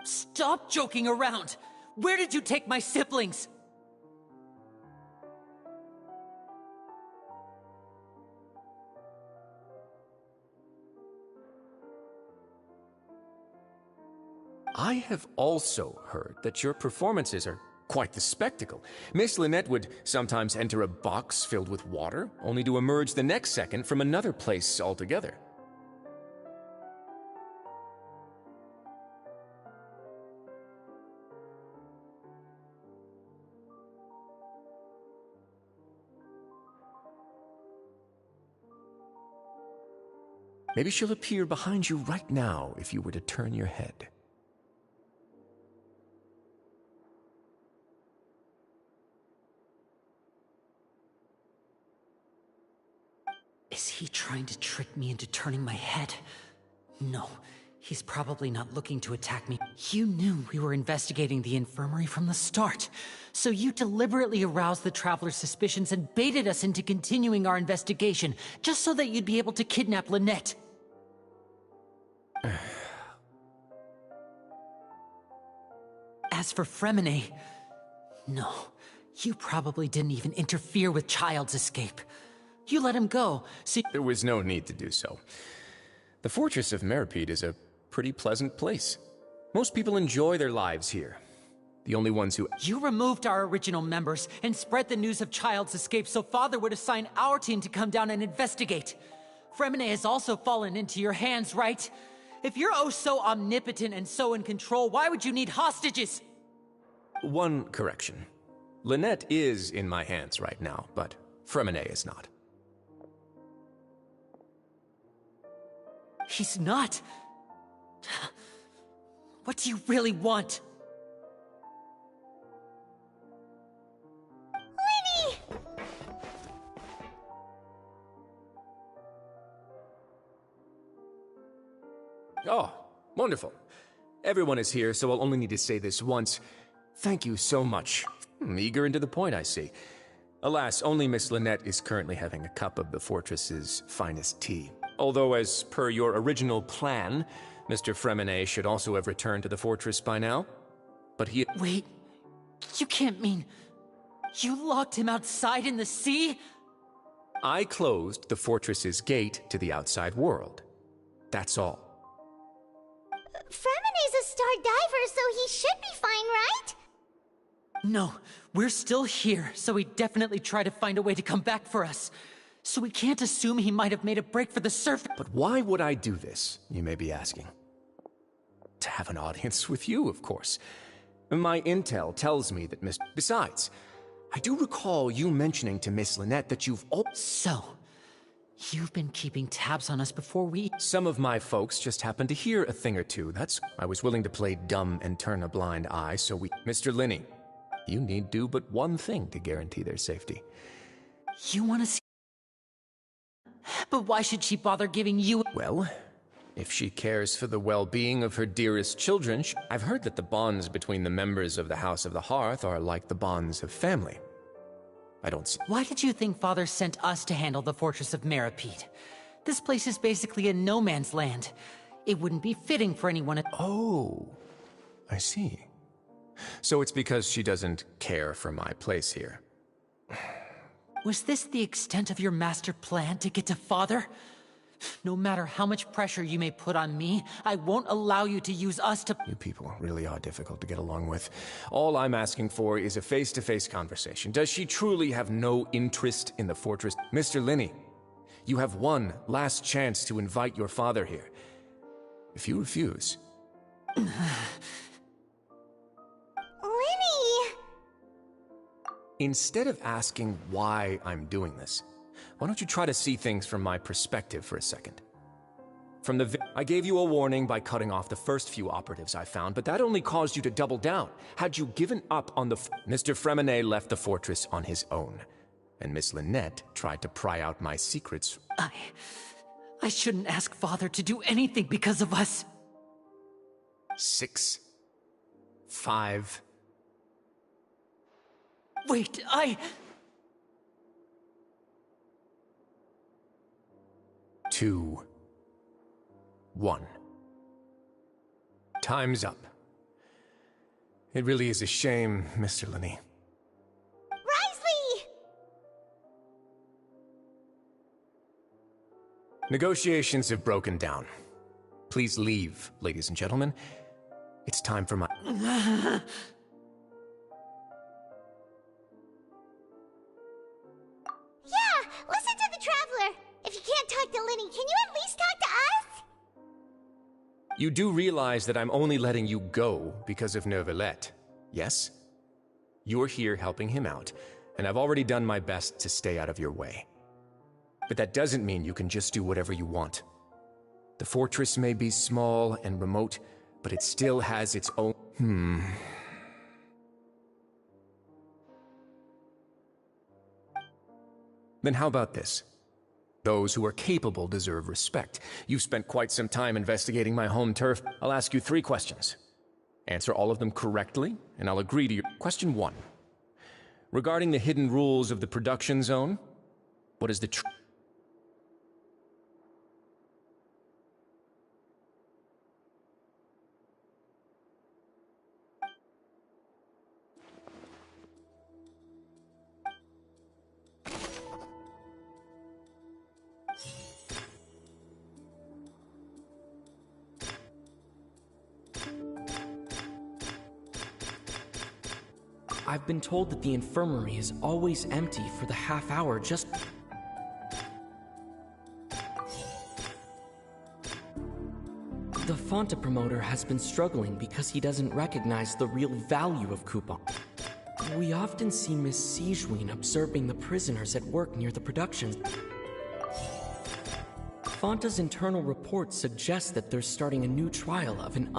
Stop joking around! Where did you take my siblings? I have also heard that your performances are quite the spectacle. Miss Lynette would sometimes enter a box filled with water, only to emerge the next second from another place altogether. Maybe she'll appear behind you right now if you were to turn your head. Is he trying to trick me into turning my head? No, he's probably not looking to attack me. You knew we were investigating the infirmary from the start, so you deliberately aroused the Traveler's suspicions and baited us into continuing our investigation, just so that you'd be able to kidnap Lynette. As for Fremine, no, you probably didn't even interfere with Child's escape. You let him go, so— There was no need to do so. The Fortress of Meripede is a pretty pleasant place. Most people enjoy their lives here. The only ones who— You removed our original members and spread the news of Child's escape so Father would assign our team to come down and investigate. Fremine has also fallen into your hands, right? If you're oh so omnipotent and so in control, why would you need hostages? One correction. Lynette is in my hands right now, but Fremine is not. He's not. What do you really want? Lyney! Oh, wonderful. Everyone is here, so I'll only need to say this once. Thank you so much. Eager and to the point, I see. Alas, only Miss Lynette is currently having a cup of the fortress's finest tea. Although, as per your original plan, Mr. Fremine should also have returned to the fortress by now. But he— Wait, you can't mean you locked him outside in the sea? I closed the fortress's gate to the outside world. That's all. Fremine's a star diver, so he should be fine, right? No, we're still here, so he definitely tried to find a way to come back for us. So we can't assume he might have made a break for the surface. But why would I do this, you may be asking? To have an audience with you, of course. My intel tells me that Besides, I do recall you mentioning to Miss Lynette that you've So, you've been keeping tabs on us before we— Some of my folks just happened to hear a thing or two. I was willing to play dumb and turn a blind eye, so we— Mr. Linney, you need do but one thing to guarantee their safety. You want to see— But why should she bother giving you— Well, if she cares for the well-being of her dearest children, I've heard that the bonds between the members of the House of the Hearth are like the bonds of family. I don't see— Why did you think Father sent us to handle the Fortress of Meripede? This place is basically a no-man's land. It wouldn't be fitting for anyone— Oh, I see. So it's because she doesn't care for my place here. Was this the extent of your master plan to get to Father? No matter how much pressure you may put on me, I won't allow you to use us to— You people really are difficult to get along with. All I'm asking for is a face-to-face conversation. Does she truly have no interest in the fortress? Mr. Linney, you have one last chance to invite your father here. If you refuse— Lyney! Instead of asking why I'm doing this, why don't you try to see things from my perspective for a second? I gave you a warning by cutting off the first few operatives I found, but that only caused you to double down. Had you given up on Mr. Fremine left the fortress on his own, and Miss Lynette tried to pry out my secrets. I shouldn't ask Father to do anything because of us. 6, 5... Wait, 2, 1. Time's up. It really is a shame, Mr. Linney. Wriothesley! Negotiations have broken down. Please leave, ladies and gentlemen. It's time for my... Yeah, listen to the Traveler! If you can't talk to Linny, can you at least talk to us? You do realize that I'm only letting you go because of Neuvillette, yes? You're here helping him out, and I've already done my best to stay out of your way. But that doesn't mean you can just do whatever you want. The fortress may be small and remote, but it still has its own... Then how about this? Those who are capable deserve respect. You've spent quite some time investigating my home turf. I'll ask you 3 questions. Answer all of them correctly, and I'll agree to your... Question 1. Regarding the hidden rules of the production zone, what is the I've been told that the infirmary is always empty for the half hour just... The Fonta promoter has been struggling because he doesn't recognize the real value of coupon. We often see Miss Sigewinne observing the prisoners at work near the production. Fonta's internal report suggests that they're starting a new trial of an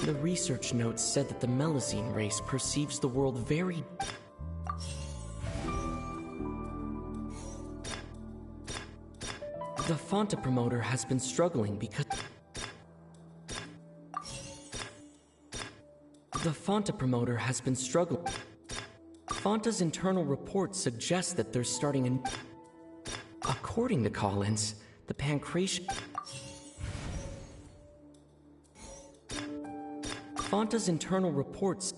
The research notes said that the Melusine race perceives the world very... The Fonta promoter has been struggling because... The Fonta promoter has been struggling. Fonta's internal report suggests that they're starting a... According to Collins, the Pancration... Fonta's internal reports...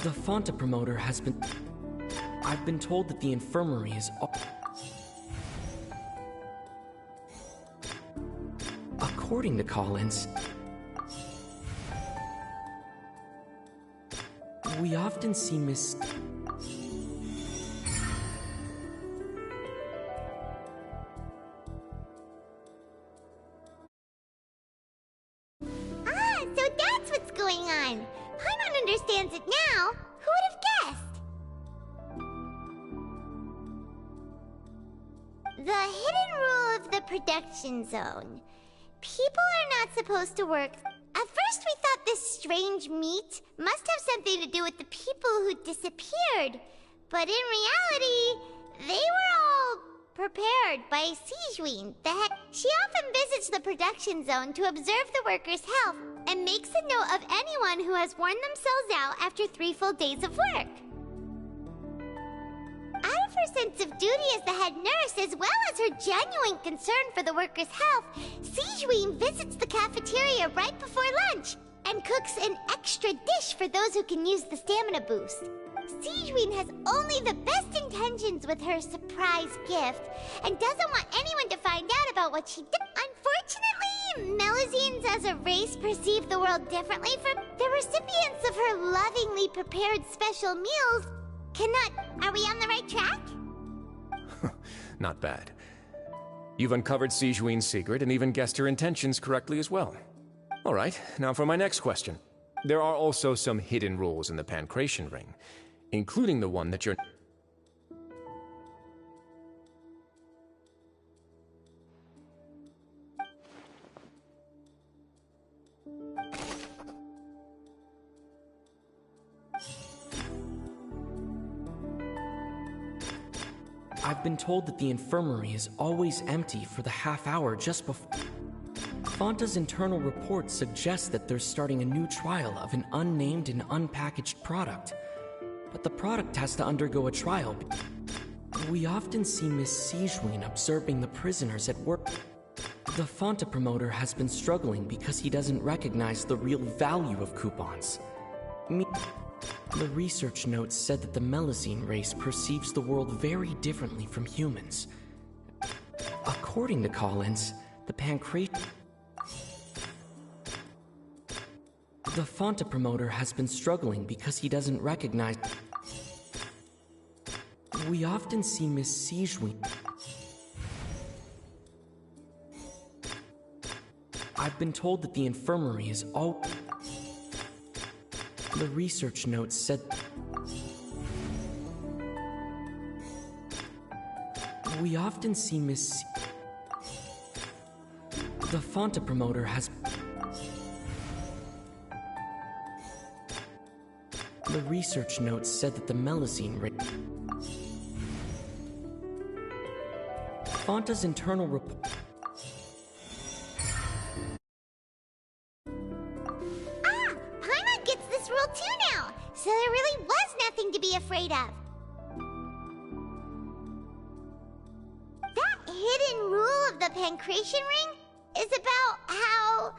The Fonta promoter has been... I've been told that the infirmary is... According to Collins... We often see Miss... So that's what's going on. Paimon understands it now. Who would have guessed? The hidden rule of the production zone. People are not supposed to work. At first we thought this strange meat must have something to do with the people who disappeared. But in reality, they were all prepared by Sigewinne, the head. She often visits the production zone to observe the workers' health and makes a note of anyone who has worn themselves out after 3 full days of work. Out of her sense of duty as the head nurse, as well as her genuine concern for the workers' health, Sigewinne visits the cafeteria right before lunch and cooks an extra dish for those who can use the stamina boost. Sigewinne has only the best intentions with her surprise gift and doesn't want anyone to find out about what she did. Unfortunately, Melusines as a race perceive the world differently from the recipients of her lovingly prepared special meals. Are we on the right track? Not bad. You've uncovered Sigewinne's secret and even guessed her intentions correctly as well. All right, now for my next question. There are also some hidden rules in the Pancration Ring, including the one that you're... I've been told that the infirmary is always empty for the half hour just before... Fonta's internal report suggests that they're starting a new trial of an unnamed and unpackaged product. But the product has to undergo a trial. We often see Miss Sigewinne observing the prisoners at work. The Fanta promoter has been struggling because he doesn't recognize the real value of coupons. The research notes said that the Melusine race perceives the world very differently from humans. According to Collins, the Fanta promoter has been struggling because he doesn't recognize... We often see Miss Sigewinne... I've been told that the infirmary is all... The research notes said... We often see Miss... The Fanta promoter has... The research notes said that the Melusine race... Fanta's internal report... Paimon gets this rule too now, so there really was nothing to be afraid of. That hidden rule of the Pancration Ring is about how,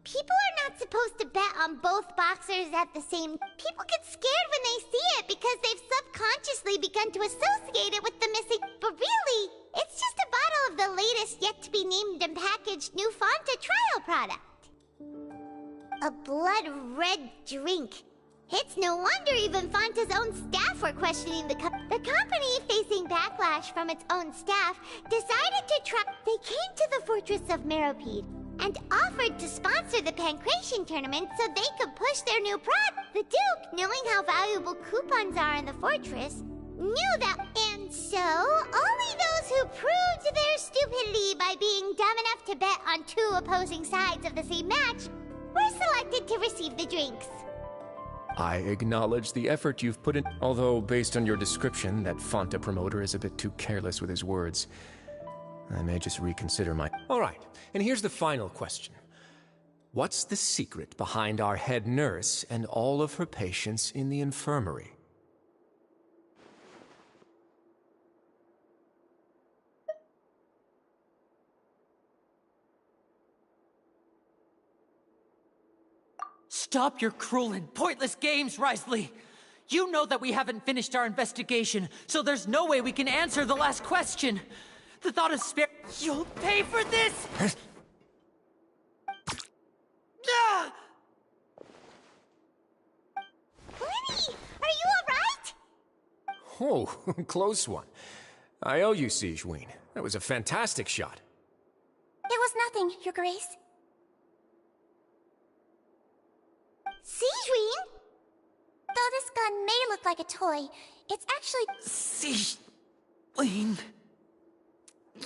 people are not supposed to bet on both boxers at the same... People get scared when they see it because they've subconsciously begun to associate it with the missing... But really, it's just a bottle of the latest yet-to-be-named and packaged new Fanta trial product. A blood-red drink. It's no wonder even Fanta's own staff were questioning the company, facing backlash from its own staff, decided to try... They came to the fortress of Meropide and offered to sponsor the Pancration tournament so they could push their new product. The Duke, knowing how valuable coupons are in the fortress, knew that... And so, only those who proved their stupidity by being dumb enough to bet on two opposing sides of the same match were selected to receive the drinks. I acknowledge the effort you've put in, although based on your description, that Fanta promoter is a bit too careless with his words. I may just reconsider my... All right, and here's the final question. What's the secret behind our head nurse and all of her patients in the infirmary? Stop your cruel and pointless games, Wriothesley! You know that we haven't finished our investigation, so there's no way we can answer the last question. The thought of spare... You'll pay for this! Ah! Lenny, are you alright? Oh, close one. I owe you, Sigewinne. That was a fantastic shot. It was nothing, Your Grace. Sigewinne? Though this gun may look like a toy, it's actually... Sigewinne...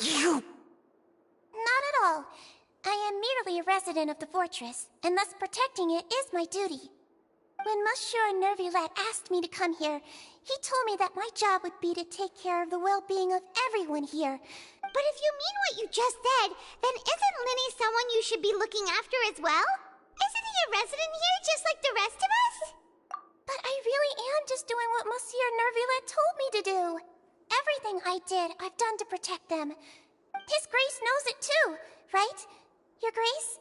You... Not at all. I am merely a resident of the fortress, and thus protecting it is my duty. When Monsieur Neuvillette asked me to come here, he told me that my job would be to take care of the well-being of everyone here. But if you mean what you just said, then isn't Linny someone you should be looking after as well? Isn't he a resident here just like the rest of us? But I really am just doing what Monsieur Neuvillette told me to do. Everything I did, I've done to protect them. His Grace knows it too, right? Your Grace?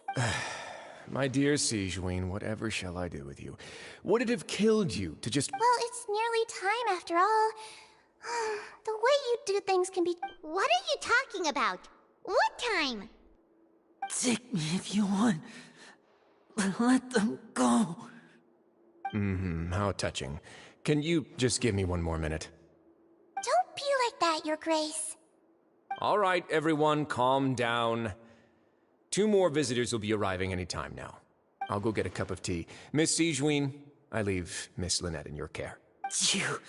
My dear Sigewinne, whatever shall I do with you? Would it have killed you to just... Well, it's nearly time after all. The way you do things can be... What are you talking about? What time? Take me if you want. Let them go. How touching. Can you just give me one more minute? Don't be like that, Your Grace. All right, everyone, calm down. 2 more visitors will be arriving any time now. I'll go get a cup of tea. Miss Sigewinne, I leave Miss Lynette in your care. You...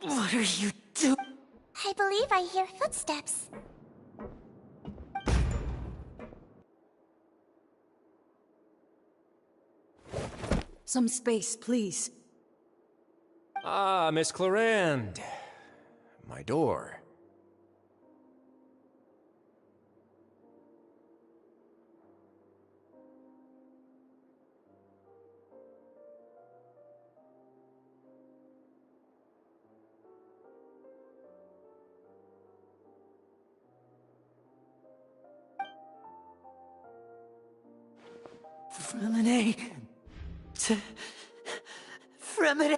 What are you doing? I believe I hear footsteps. Some space, please. Ah, Miss Clorinde. My door. Fremine. Fremine.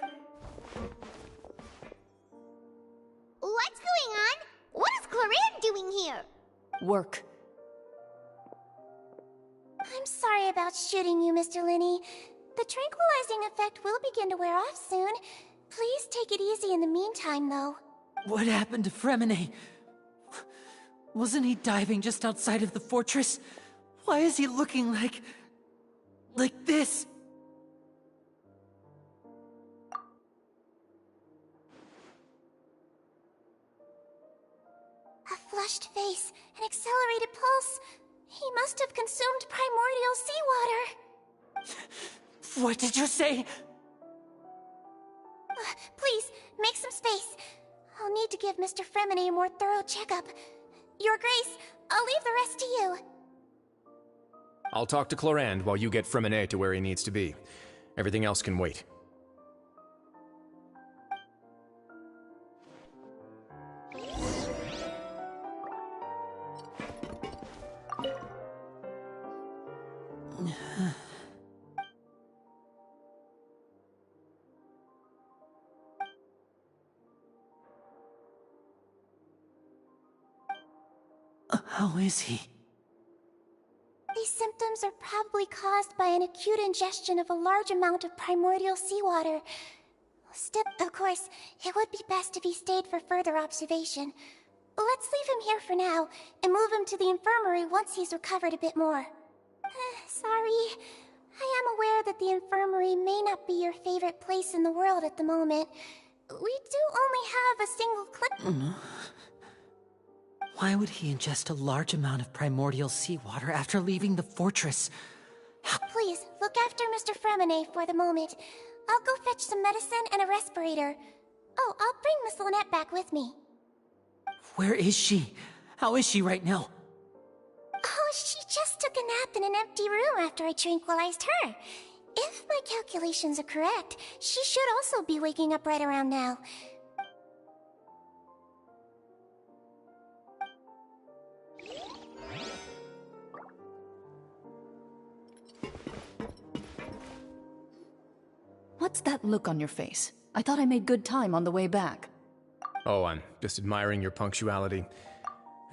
What's going on? What is Clorinde doing here? Work. I'm sorry about shooting you, Mr. Linney. The tranquilizing effect will begin to wear off soon. Please take it easy in the meantime, though. What happened to Fremine? Wasn't he diving just outside of the fortress? Why is he looking like this? A flushed face, an accelerated pulse. He must have consumed primordial seawater. What did you say? Please, make some space. I'll need to give Mr. Fremine a more thorough checkup. Your Grace, I'll leave the rest to you. I'll talk to Clorinde while you get Fremine to where he needs to be. Everything else can wait. How is he? These symptoms are probably caused by an acute ingestion of a large amount of primordial seawater. Of course, it would be best if he stayed for further observation. Let's leave him here for now, and move him to the infirmary once he's recovered a bit more. Sorry. I am aware that the infirmary may not be your favorite place in the world at the moment. We do only have a single clinic. Why would he ingest a large amount of primordial seawater after leaving the fortress? Please, look after Mr. Fremine for the moment. I'll go fetch some medicine and a respirator. Oh, I'll bring Miss Lynette back with me. Where is she? How is she right now? Oh, she just took a nap in an empty room after I tranquilized her. If my calculations are correct, she should also be waking up right around now. What's that look on your face? I thought I made good time on the way back. Oh, I'm just admiring your punctuality.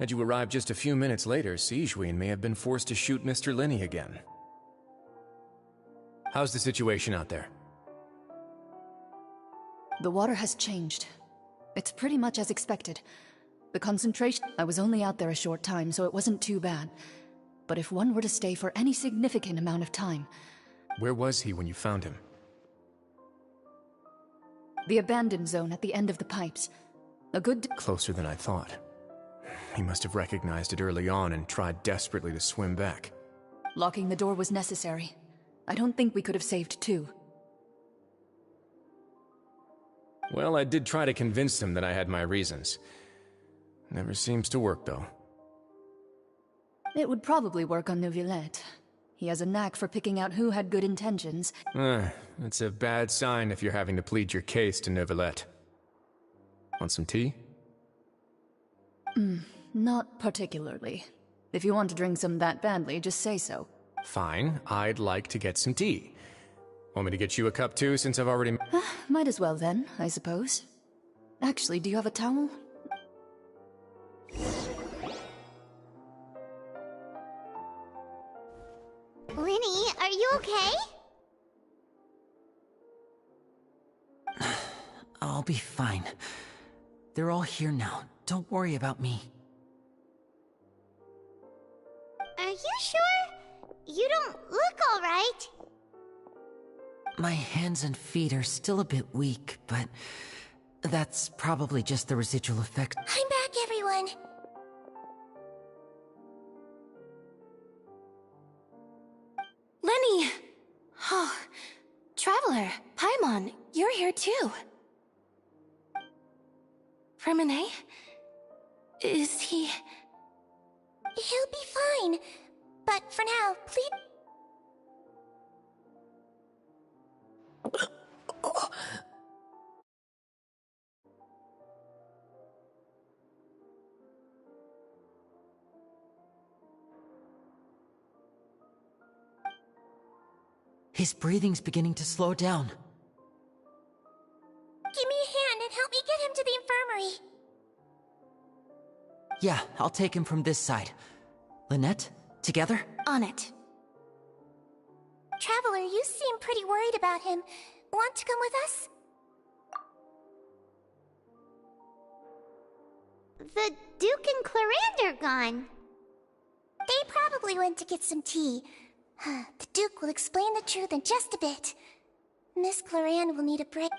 Had you arrived just a few minutes later, Sigewinne may have been forced to shoot Mr. Linney again. How's the situation out there? The water has changed. It's pretty much as expected. The concentration... I was only out there a short time, so it wasn't too bad. But if one were to stay for any significant amount of time... Where was he when you found him? The abandoned zone at the end of the pipes. A good... Closer than I thought. He must have recognized it early on and tried desperately to swim back. Locking the door was necessary. I don't think we could have saved two. Well, I did try to convince him that I had my reasons. Never seems to work, though. It would probably work on Neuvillette. He has a knack for picking out who had good intentions. It's a bad sign if you're having to plead your case to Neuvillette. Want some tea? Not particularly. If you want to drink some that badly, just say so. Fine, I'd like to get some tea. Want me to get you a cup too, since I've already... Might as well then, I suppose. Actually, do you have a towel? Linny, are you okay? I'll be fine. They're all here now. Don't worry about me. Are you sure? You don't look all right. My hands and feet are still a bit weak, but that's probably just the residual effect. I'm back, everyone. Lenny! Oh, Traveler, Paimon, you're here too. Fremine? Is he... He'll be fine. But for now, please... His breathing's beginning to slow down. Give me a hand and help me get him to the infirmary. Yeah, I'll take him from this side. Lynette, together? On it. Traveler, you seem pretty worried about him. Want to come with us? The Duke and Clarande are gone. They probably went to get some tea. The Duke will explain the truth in just a bit. Miss Clarande will need a break.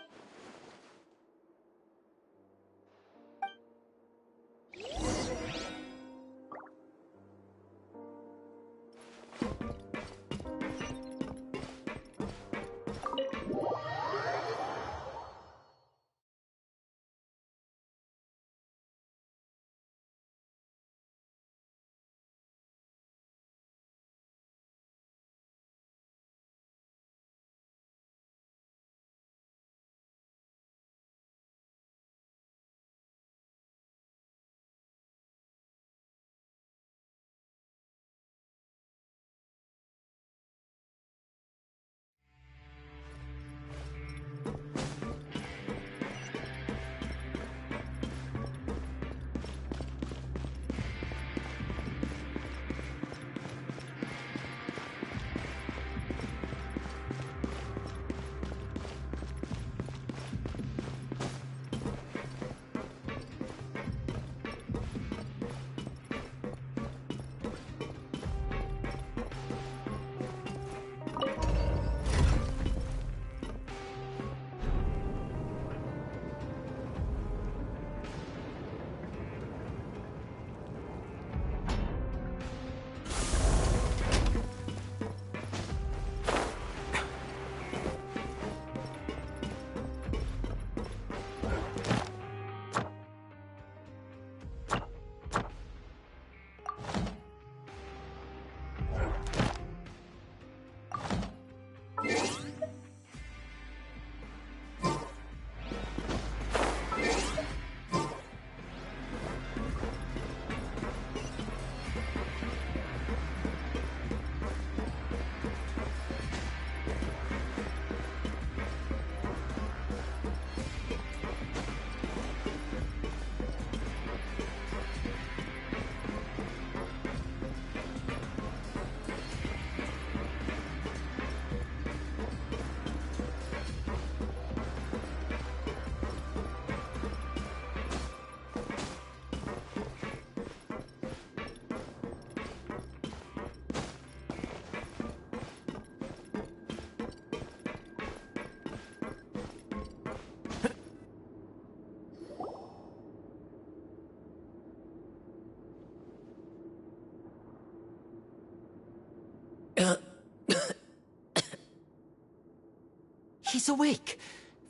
He's awake.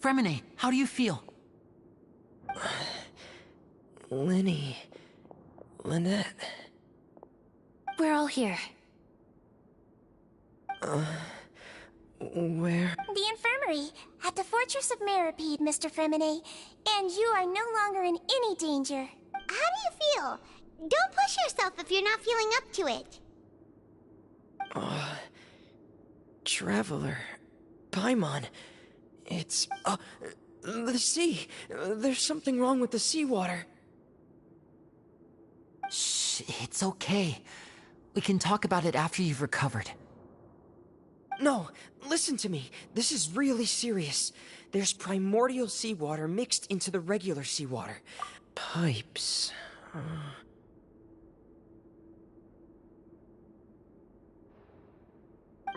Fremine, how do you feel? Lyney... Lynette... We're all here. Where? The infirmary, at the Fortress of Meropide, Mr. Fremine. And you are no longer in any danger. How do you feel? Don't push yourself if you're not feeling up to it. Traveler... Paimon... It's... the sea! There's something wrong with the seawater. Shh, it's okay. We can talk about it after you've recovered. No, listen to me. This is really serious. There's primordial seawater mixed into the regular seawater. Pipes...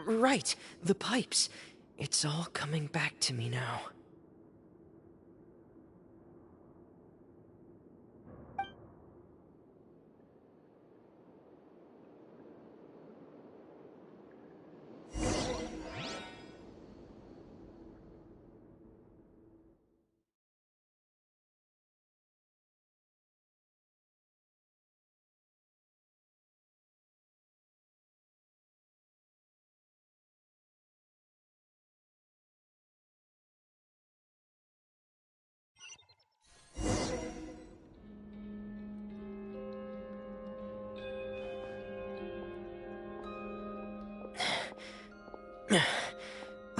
Right, the pipes. It's all coming back to me now.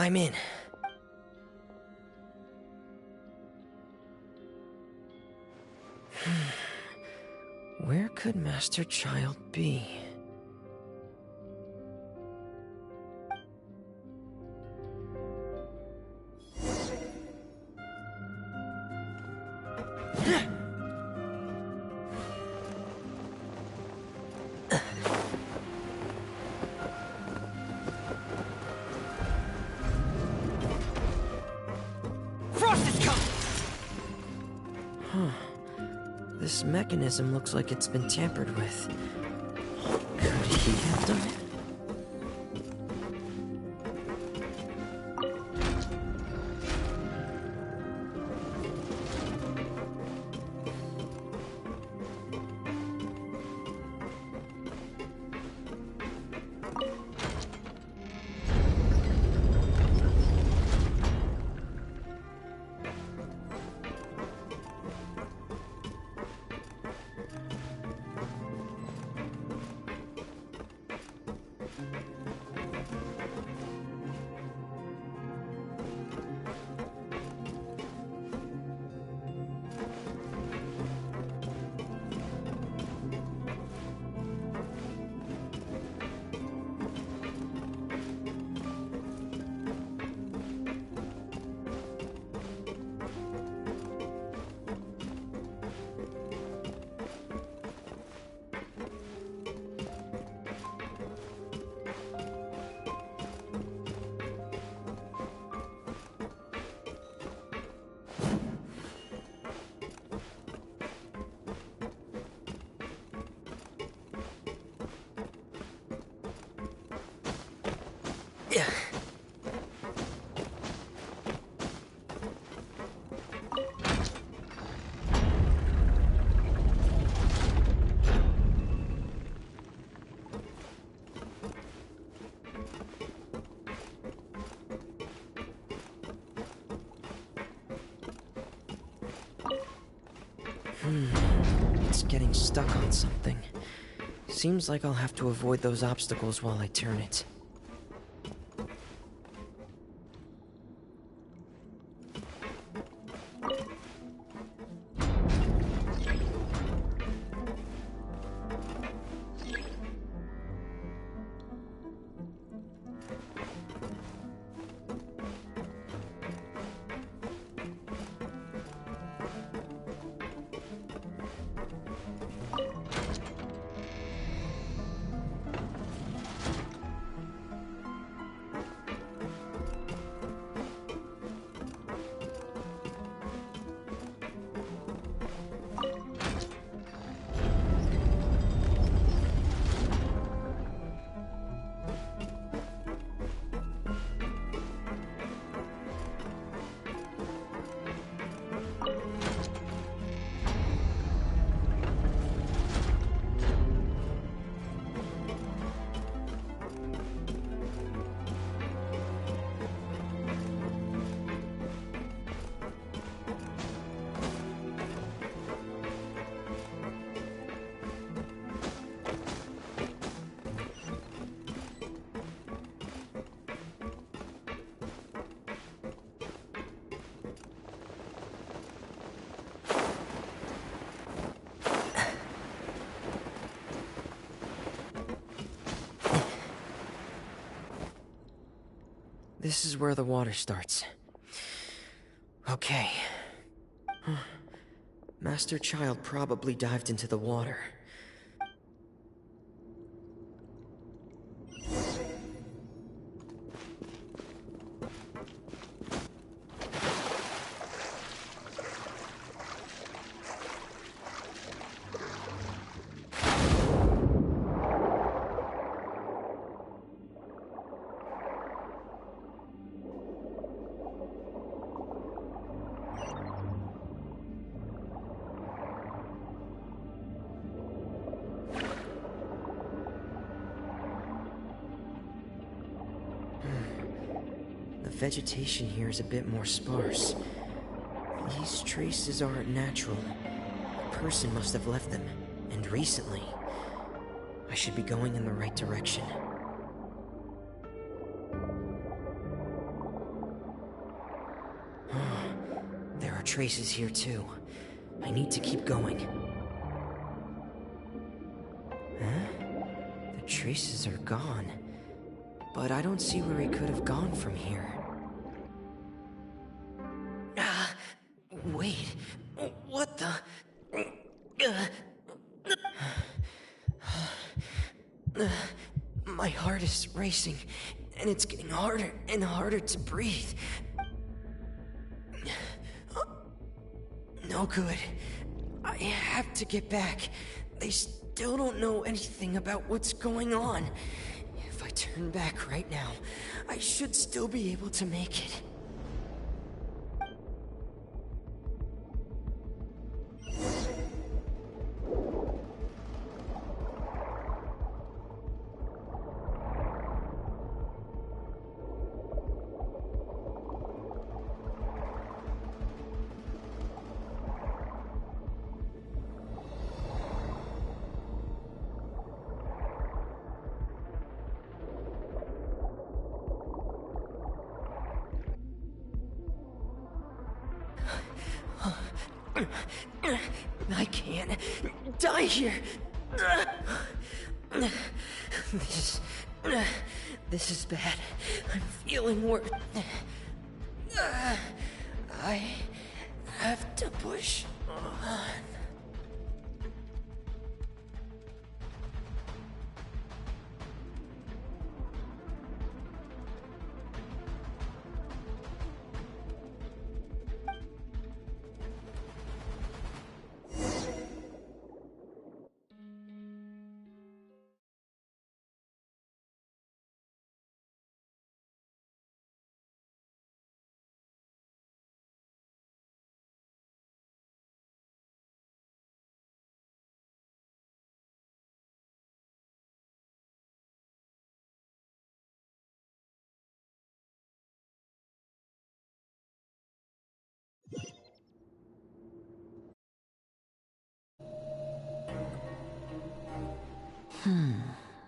I'm in. Where could Master Child be? This mechanism looks like it's been tampered with. Could he have done it? It's getting stuck on something. Seems like I'll have to avoid those obstacles while I turn it. This is where the water starts. Okay. Master Child probably dived into the water. The vegetation here is a bit more sparse. These traces aren't natural. A person must have left them, and recently. I should be going in the right direction. traces here too. I need to keep going. Huh? The traces are gone. But I don't see where he could have gone from here. Wait. What the? My heart is racing, and it's getting harder and harder to breathe. No good. I have to get back. They still don't know anything about what's going on. If I turn back right now, I should still be able to make it. I can't die here. This is bad. I'm feeling worse. I have to push on.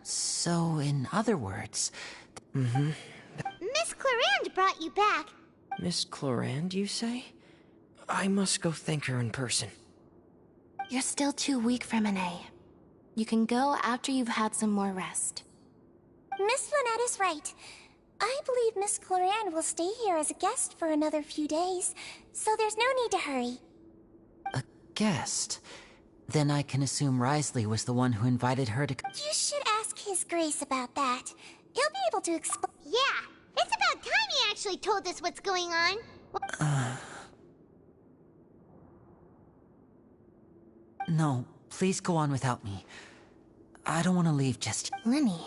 So, in other words... Miss Clorinde brought you back. Miss Clorinde, you say? I must go thank her in person. You're still too weak for Monet. You can go after you've had some more rest. Miss Lynette is right. I believe Miss Clorinde will stay here as a guest for another few days, so there's no need to hurry. A guest? Then I can assume Risley was the one who invited her to... You should ask His Grace about that. He'll be able to explain. Yeah, it's about time he actually told us what's going on. No, please go on without me. I don't want to leave just... Lenny.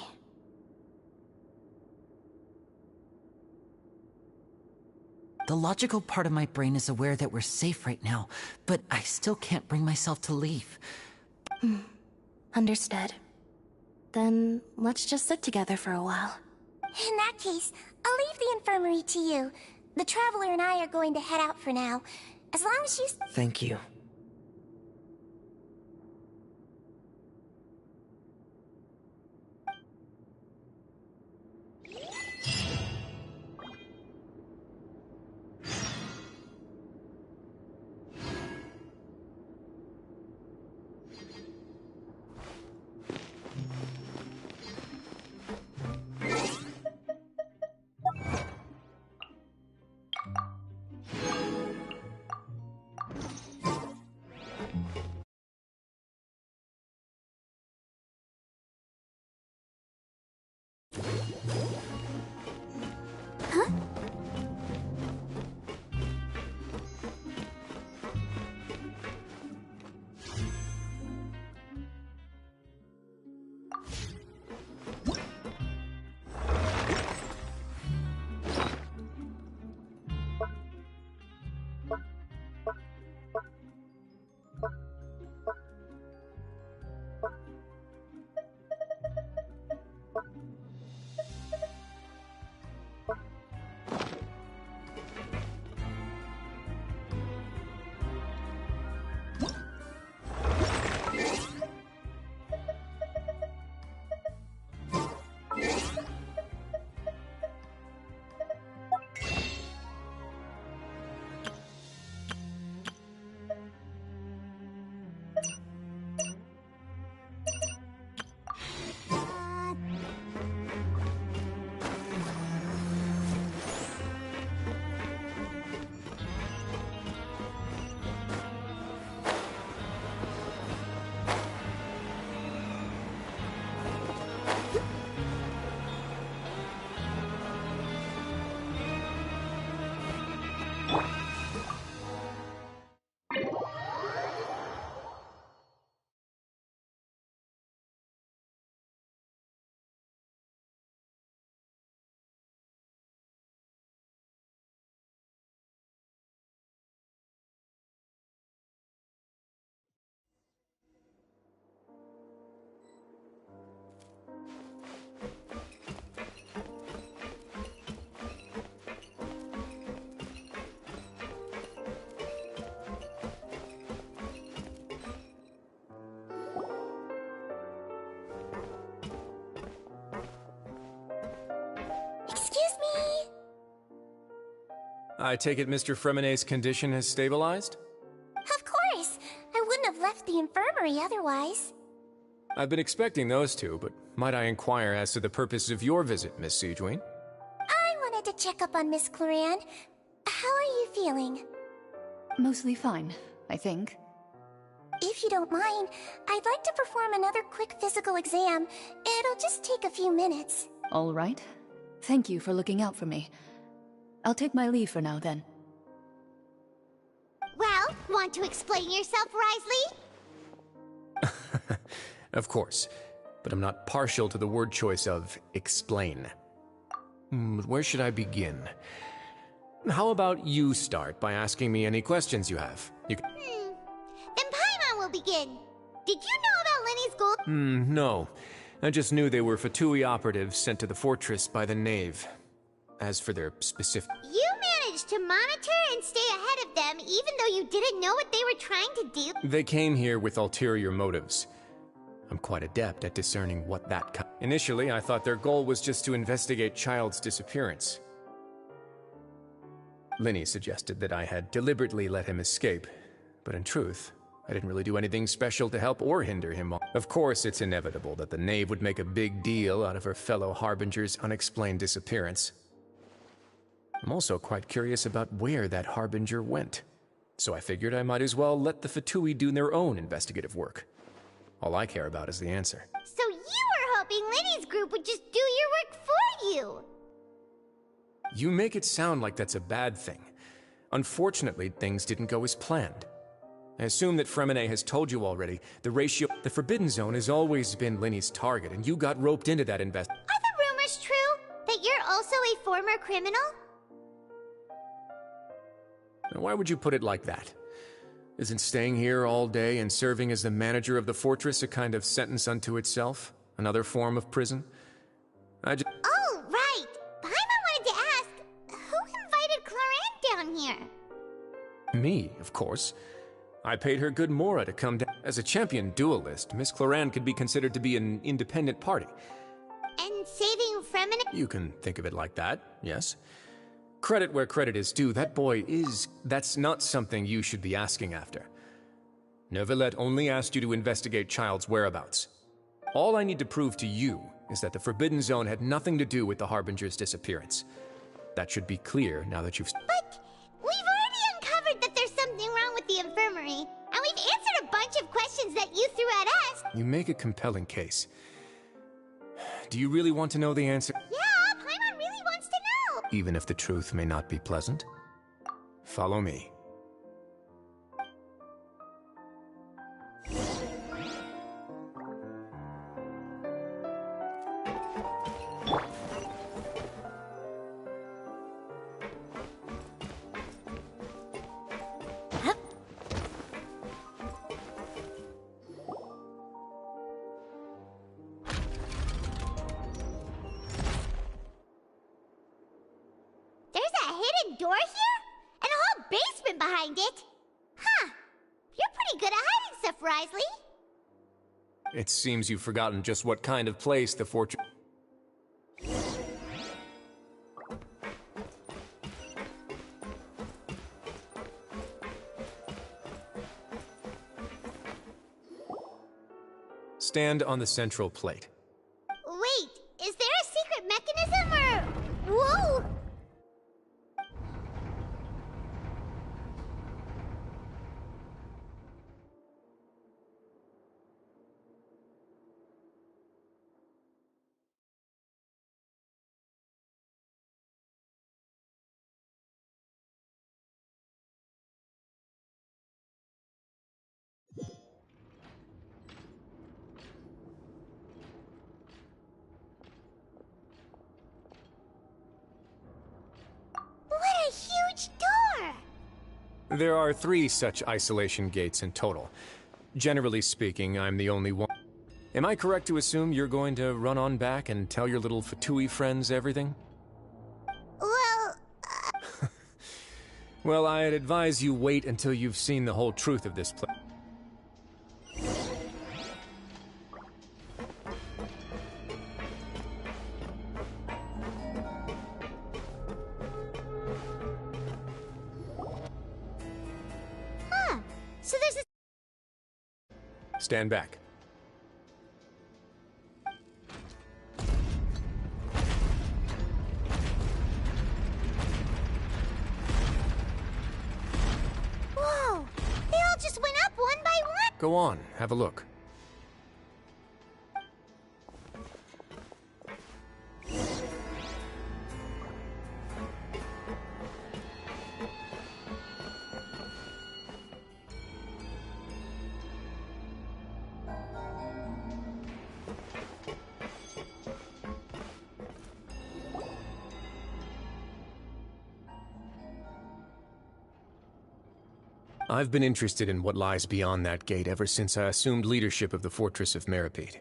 The logical part of my brain is aware that we're safe right now, but I still can't bring myself to leave. Understood. Then let's just sit together for a while. In that case, I'll leave the infirmary to you. The Traveler and I are going to head out for now. As long as you... Thank you. I take it Mr. Fremonet's condition has stabilized? Of course! I wouldn't have left the infirmary otherwise. I've been expecting those two, but might I inquire as to the purpose of your visit, Miss Sigewinne? I wanted to check up on Miss Cloran. How are you feeling? Mostly fine, I think. If you don't mind, I'd like to perform another quick physical exam. It'll just take a few minutes. All right. Thank you for looking out for me. I'll take my leave for now, then. Well, want to explain yourself, Wriothesley? Of course, but I'm not partial to the word choice of explain. Where should I begin? How about you start by asking me any questions you have? You can... Then Paimon will begin. Did you know about Lenny's gold? No. I just knew they were Fatui operatives sent to the fortress by the Knave. As for their specific... You managed to monitor and stay ahead of them even though you didn't know what they were trying to do? They came here with ulterior motives. I'm quite adept at discerning what that... Initially, I thought their goal was just to investigate Child's disappearance. Lyney suggested that I had deliberately let him escape, but in truth, I didn't really do anything special to help or hinder him. Of course, it's inevitable that the Knave would make a big deal out of her fellow Harbinger's unexplained disappearance. I'm also quite curious about where that Harbinger went, so I figured I might as well let the Fatui do their own investigative work. All I care about is the answer. So you were hoping Lenny's group would just do your work for you? You make it sound like that's a bad thing. Unfortunately, things didn't go as planned. I assume that Fremonet has told you already, the Forbidden Zone has always been Lenny's target, and you got roped into that Are the rumors true? That you're also a former criminal? Now, why would you put it like that? Isn't staying here all day and serving as the manager of the fortress a kind of sentence unto itself? Another form of prison? Oh, right! Paimon wanted to ask, who invited Cloran down here? Me, of course. I paid her good mora to come down. As a champion duelist, Miss Cloran could be considered to be an independent party. And saving Fremonet? You can think of it like that, yes. Credit where credit is due, that boy is... That's not something you should be asking after. Neuvillette only asked you to investigate Child's whereabouts. All I need to prove to you is that the Forbidden Zone had nothing to do with the Harbinger's disappearance. That should be clear now that you've... But we've already uncovered that there's something wrong with the infirmary, and we've answered a bunch of questions that you threw at us. You make a compelling case. Do you really want to know the answer? Yeah, Paimon really wants to know. Even if the truth may not be pleasant? Follow me. There's a hidden door here? And a whole basement behind it? Huh. You're pretty good at hiding stuff, Wriothesley. It seems you've forgotten just what kind of place the fortress... Stand on the central plate. Wait, is there a secret mechanism or... Whoa! What a huge door! There are 3 such isolation gates in total. Generally speaking, I'm the only one. Am I correct to assume you're going to run on back and tell your little Fatui friends everything? Well, Well, I'd advise you wait until you've seen the whole truth of this place. So there's a... Stand back. Whoa! They all just went up one by one? Go on, have a look. I've been interested in what lies beyond that gate ever since I assumed leadership of the Fortress of Meropide.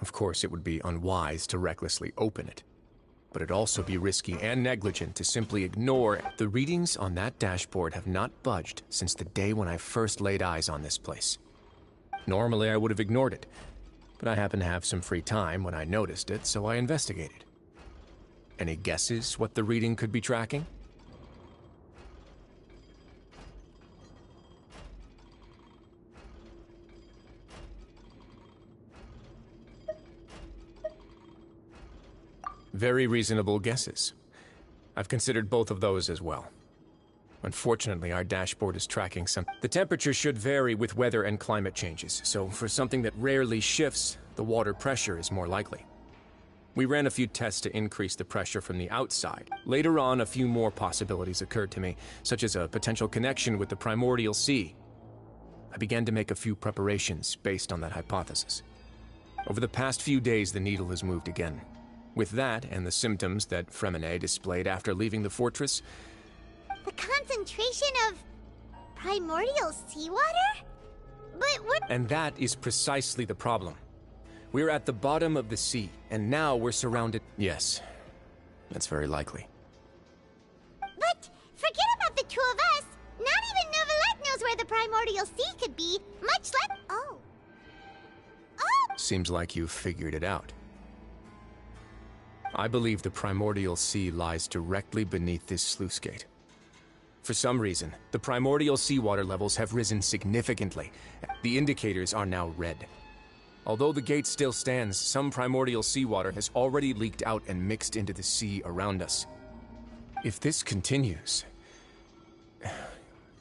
Of course, it would be unwise to recklessly open it, but it'd also be risky and negligent to simply ignore. The readings on that dashboard have not budged since the day when I first laid eyes on this place. Normally, I would have ignored it, but I happened to have some free time when I noticed it, so I investigated. Any guesses what the reading could be tracking? Very reasonable guesses. I've considered both of those as well. Unfortunately, our dashboard is tracking some... The temperature should vary with weather and climate changes, so for something that rarely shifts, the water pressure is more likely. We ran a few tests to increase the pressure from the outside. Later on, a few more possibilities occurred to me, such as a potential connection with the primordial sea. I began to make a few preparations based on that hypothesis. Over the past few days, the needle has moved again. With that, and the symptoms that Freminet displayed after leaving the fortress... The concentration of... primordial seawater? But what... And that is precisely the problem. We're at the bottom of the sea, and now we're surrounded... Yes, that's very likely. But forget about the two of us! Not even Neuvillette knows where the primordial sea could be, much less... Oh. Oh! Seems like you've figured it out. I believe the primordial sea lies directly beneath this sluice gate. For some reason, the primordial seawater levels have risen significantly. The indicators are now red. Although the gate still stands, some primordial seawater has already leaked out and mixed into the sea around us. If this continues,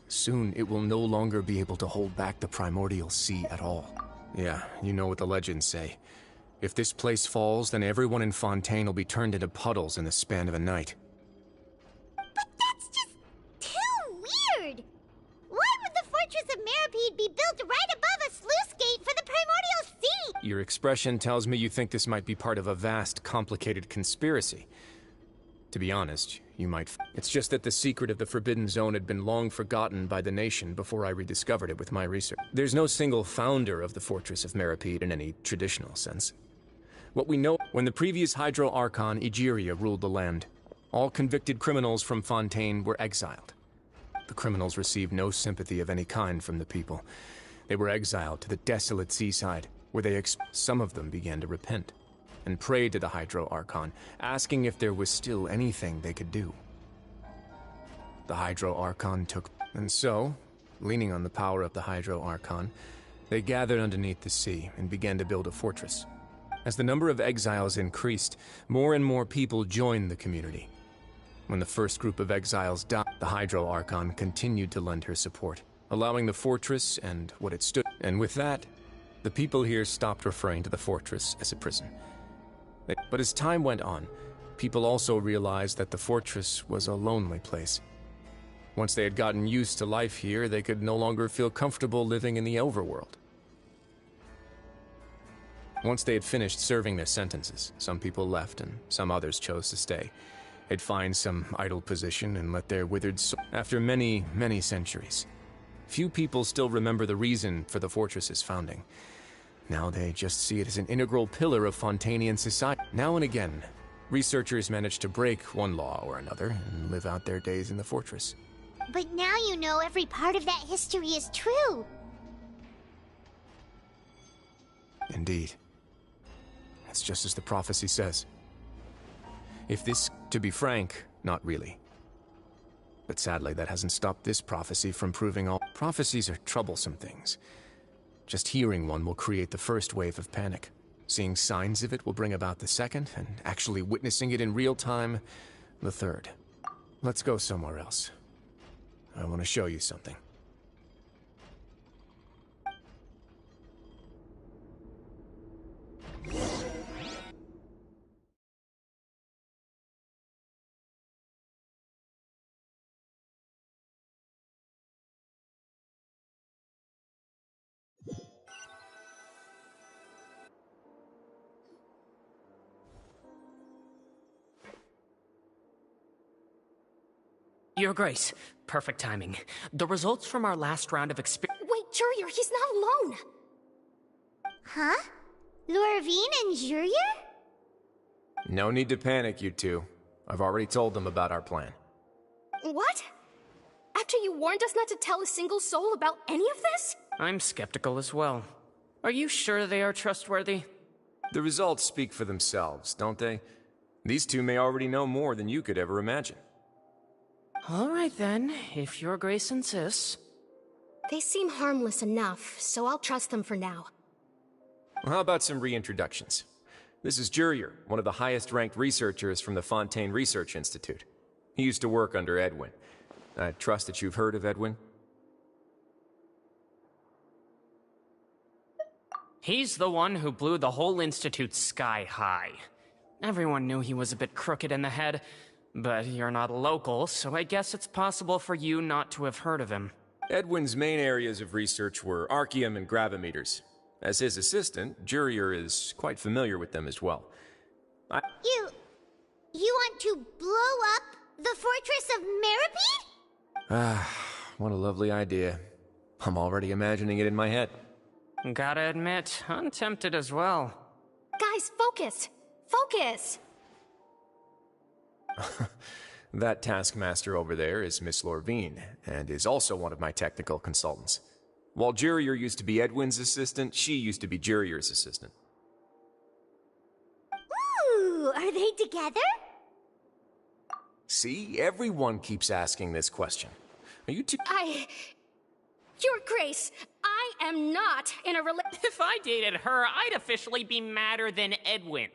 soon it will no longer be able to hold back the primordial sea at all. Yeah, you know what the legends say. If this place falls, then everyone in Fontaine will be turned into puddles in the span of a night. But that's just too weird! Why would the Fortress of Meropide be built right above a sluice gate for the primordial sea? Your expression tells me you think this might be part of a vast, complicated conspiracy. To be honest, you might... It's just that the secret of the Forbidden Zone had been long forgotten by the nation before I rediscovered it with my research. There's no single founder of the Fortress of Meropide in any traditional sense. What we know, when the previous Hydro Archon, Egeria, ruled the land, all convicted criminals from Fontaine were exiled. The criminals received no sympathy of any kind from the people. They were exiled to the desolate seaside, where some of them began to repent, and prayed to the Hydro Archon, asking if there was still anything they could do. The Hydro Archon took... And so, leaning on the power of the Hydro Archon, they gathered underneath the sea and began to build a fortress. As the number of exiles increased, more and more people joined the community. When the first group of exiles died, the Hydro Archon continued to lend her support, allowing the fortress and what it stood. And with that, the people here stopped referring to the fortress as a prison. But as time went on, people also realized that the fortress was a lonely place. Once they had gotten used to life here, they could no longer feel comfortable living in the overworld. Once they had finished serving their sentences, some people left and some others chose to stay. They'd find some idle position and let their withered soul... After many, many centuries, few people still remember the reason for the fortress's founding. Now they just see it as an integral pillar of Fontainian society. Now and again, researchers manage to break one law or another and live out their days in the fortress. But now you know every part of that history is true. Indeed. It's just as the prophecy says. If this, to be frank, not really. But sadly, that hasn't stopped this prophecy from proving all. Prophecies are troublesome things. Just hearing one will create the first wave of panic. Seeing signs of it will bring about the second, and actually witnessing it in real time, the third. Let's go somewhere else. I want to show you something. Your Grace, perfect timing. The results from our last round of Wait, Jurier, he's not alone! Huh? Lorvine and Jurier? No need to panic, you two. I've already told them about our plan. What? After you warned us not to tell a single soul about any of this? I'm skeptical as well. Are you sure they are trustworthy? The results speak for themselves, don't they? These two may already know more than you could ever imagine. All right then, if Your Grace insists. They seem harmless enough, so I'll trust them for now. Well, how about some reintroductions? This is Jurier, one of the highest-ranked researchers from the Fontaine Research Institute. He used to work under Edwin. I trust that you've heard of Edwin? He's the one who blew the whole institute sky high. Everyone knew he was a bit crooked in the head, but you're not local, so I guess it's possible for you not to have heard of him. Edwin's main areas of research were archaeum and gravimeters. As his assistant, Jurier is quite familiar with them as well. You want to blow up the fortress of Meripede? Ah, what a lovely idea. I'm already imagining it in my head. Gotta admit, I'm tempted as well. Guys, focus! Focus! That taskmaster over there is Miss Lorvine, and is also one of my technical consultants. While Jurier used to be Edwin's assistant, she used to be Jurier's assistant. Ooh, are they together? See, everyone keeps asking this question. Are you two— Your Grace, I am not in a If I dated her, I'd officially be madder than Edwin.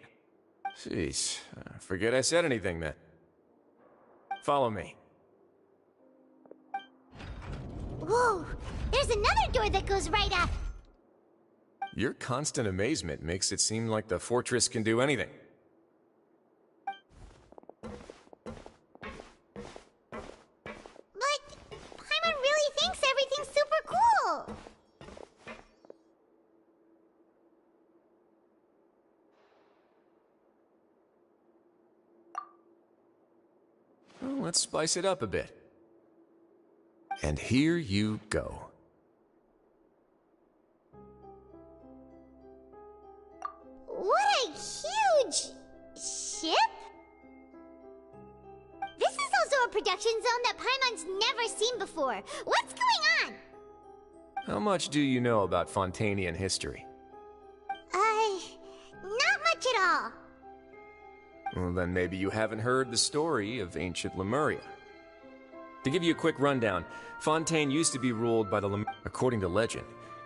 Jeez, forget I said anything then. Follow me. Whoa, there's another door that goes right up. Your constant amazement makes it seem like the fortress can do anything. But Paimon really thinks everything's super cool. Well, let's spice it up a bit. And here you go. What a huge ship! This is also a production zone that Paimon's never seen before. What's going on? How much do you know about Fontainian history? Not much at all. Well, then maybe you haven't heard the story of ancient Lemuria. To give you a quick rundown, Fontaine used to be ruled by According to legend,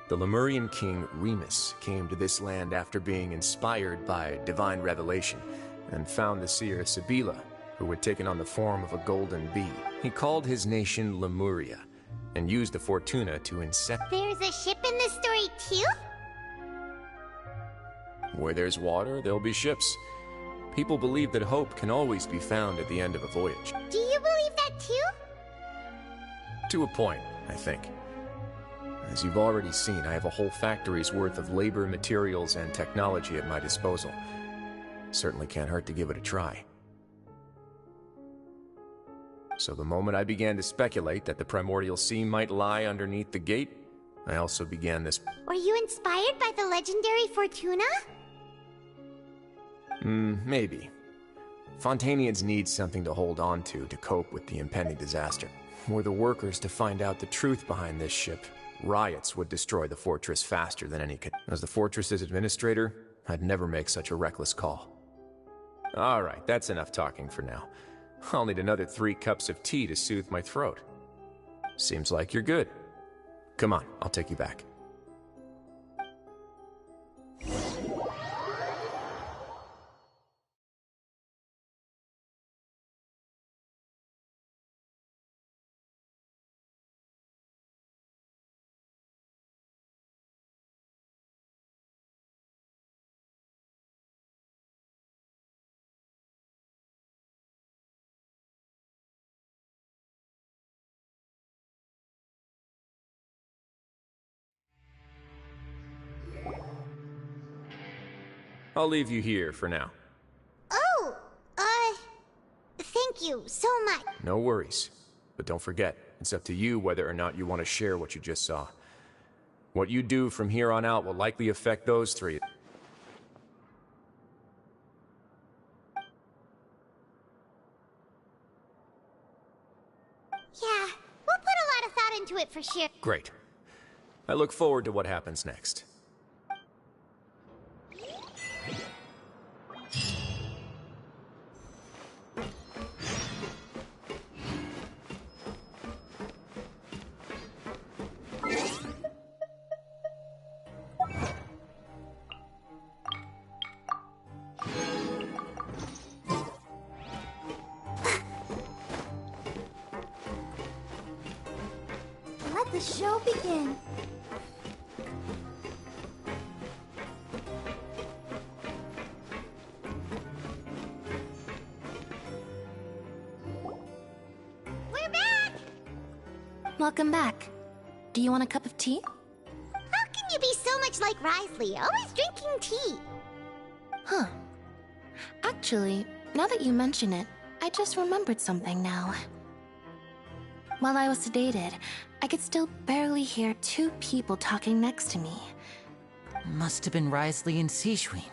the Lemurian king Remus came to this land after being inspired by divine revelation and found the seer Sibila, who had taken on the form of a golden bee. He called his nation Lemuria and used the Fortuna to incept. There's a ship in this story too? Where there's water, there'll be ships. People believe that hope can always be found at the end of a voyage. Do you believe that too? To a point, I think. As you've already seen, I have a whole factory's worth of labor, materials, and technology at my disposal. Certainly can't hurt to give it a try. So the moment I began to speculate that the Primordial Sea might lie underneath the gate, I also began this— Were you inspired by the legendary Fortuna? Maybe. Fontainians need something to hold on to cope with the impending disaster. Were the workers to find out the truth behind this ship, riots would destroy the fortress faster than any could. As the fortress's administrator, I'd never make such a reckless call. Alright, that's enough talking for now. I'll need another 3 cups of tea to soothe my throat. Seems like you're good. Come on, I'll take you back. I'll leave you here for now. Oh, thank you so much. No worries. But don't forget, it's up to you whether or not you want to share what you just saw. What you do from here on out will likely affect those 3. Yeah, we'll put a lot of thought into it for sure. Great. I look forward to what happens next. Let the show begin. We're back! Welcome back. Do you want a cup of tea? How can you be so much like Wriothesley, always drinking tea? Huh. Actually, now that you mention it, I just remembered something now. While I was sedated, I could still barely hear 2 people talking next to me. Must have been Wriothesley and Sijwin.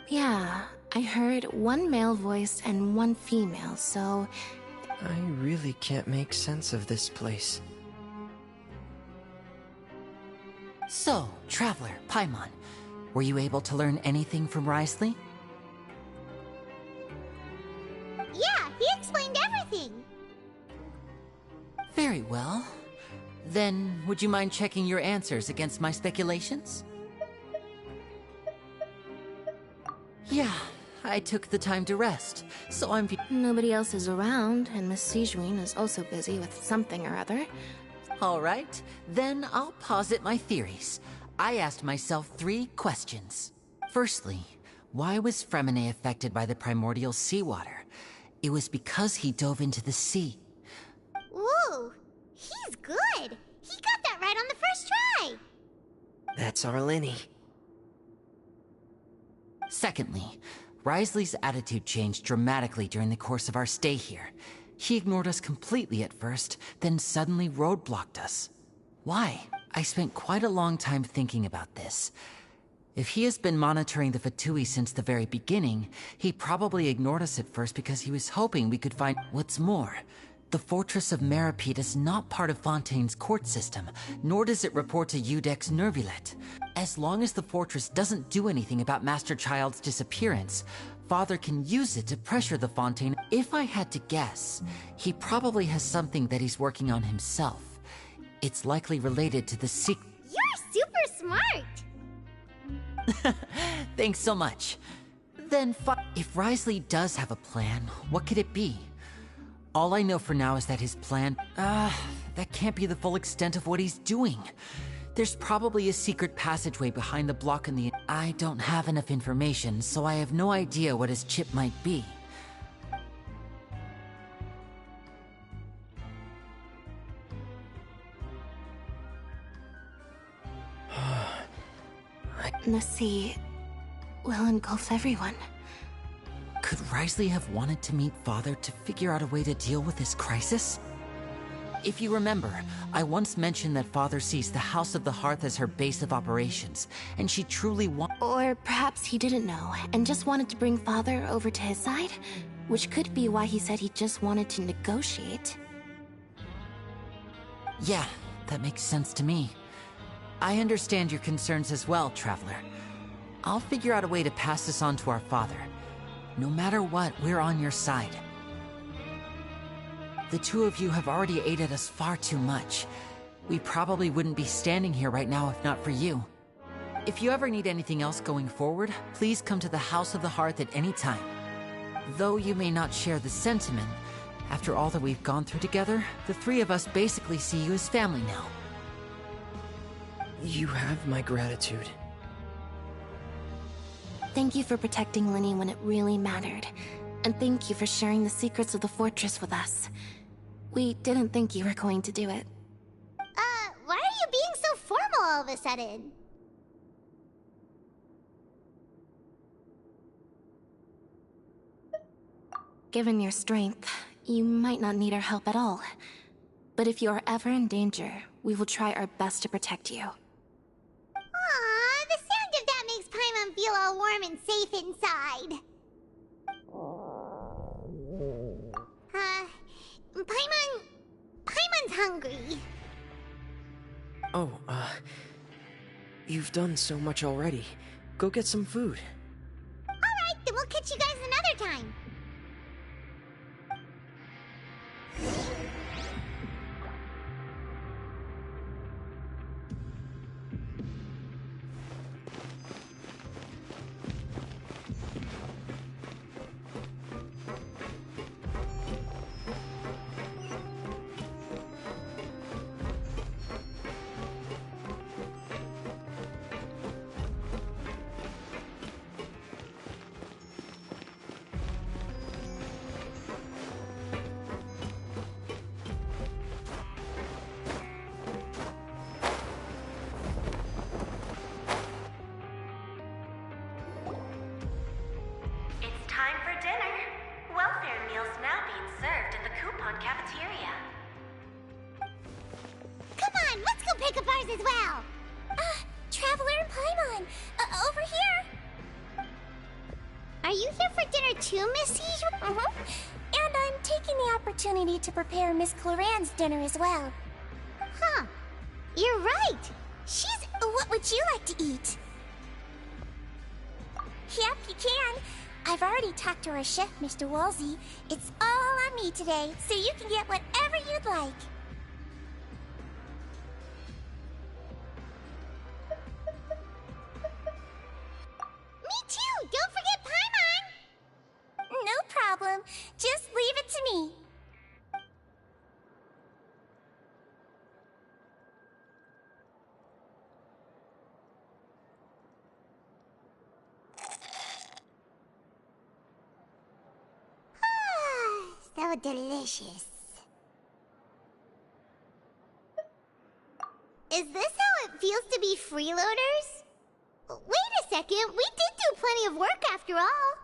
Yeah, I heard 1 male voice and 1 female, so... I really can't make sense of this place. So, Traveler, Paimon, were you able to learn anything from Wriothesley? Yeah, he explained everything. Very well. Then, would you mind checking your answers against my speculations? Yeah, I took the time to rest, so I'm... Nobody else is around, and Miss Sijwin is also busy with something or other. All right, then I'll posit my theories. I asked myself 3 questions. Firstly, why was Fremine affected by the primordial seawater? It was because he dove into the sea. Ooh, he's good. He got that right on the first try. That's Arlini. Secondly, Wriothesley's attitude changed dramatically during the course of our stay here. He ignored us completely at first, then suddenly roadblocked us. Why? I spent quite a long time thinking about this. If he has been monitoring the Fatui since the very beginning, he probably ignored us at first because he was hoping we could find... What's more, the Fortress of Meropide is not part of Fontaine's court system, nor does it report to Iudex Nervulet. As long as the fortress doesn't do anything about Master Child's disappearance, Father can use it to pressure the Fontaine. If I had to guess, he probably has something that he's working on himself. It's likely related to the secret. You're super smart. Thanks so much. Then, if Wriothesley does have a plan, what could it be? All I know for now is that his plan... that can't be the full extent of what he's doing. There's probably a secret passageway behind the block in the... I don't have enough information, so I have no idea what his chip might be. The sea will engulf everyone. Could Wriothesley have wanted to meet Father to figure out a way to deal with this crisis? If you remember, I once mentioned that Father sees the House of the Hearth as her base of operations, and she truly Or perhaps he didn't know, and just wanted to bring Father over to his side? Which could be why he said he just wanted to negotiate. Yeah, that makes sense to me. I understand your concerns as well, Traveler. I'll figure out a way to pass this on to our father. No matter what, we're on your side. The two of you have already aided us far too much. We probably wouldn't be standing here right now if not for you. If you ever need anything else going forward, please come to the House of the Hearth at any time. Though you may not share the sentiment, after all that we've gone through together, the three of us basically see you as family now. You have my gratitude. Thank you for protecting Lyney when it really mattered. And thank you for sharing the secrets of the fortress with us. We didn't think you were going to do it. Why are you being so formal all of a sudden? Given your strength, you might not need our help at all. But if you are ever in danger, we will try our best to protect you. Aw, the sound of that makes Paimon feel all warm and safe inside. Paimon's hungry. Oh, you've done so much already. Go get some food. Alright, then we'll catch you guys another time. It's time for dinner. Welfare meals now being served in the coupon cafeteria. Come on, let's go pick up ours as well. Traveler and Paimon, over here. Are you here for dinner too, Miss Siege? And I'm taking the opportunity to prepare Miss Cloran's dinner as well. Huh. You're right. She's... What would you like to eat? Yep, you can. I've already talked to our chef, Mr. Wolsey. It's all on me today, so you can get whatever you'd like. Me too! Don't forget Paimon! No problem. Just leave it to me. So delicious. Is this how it feels to be freeloaders? Wait a second, we did do plenty of work after all.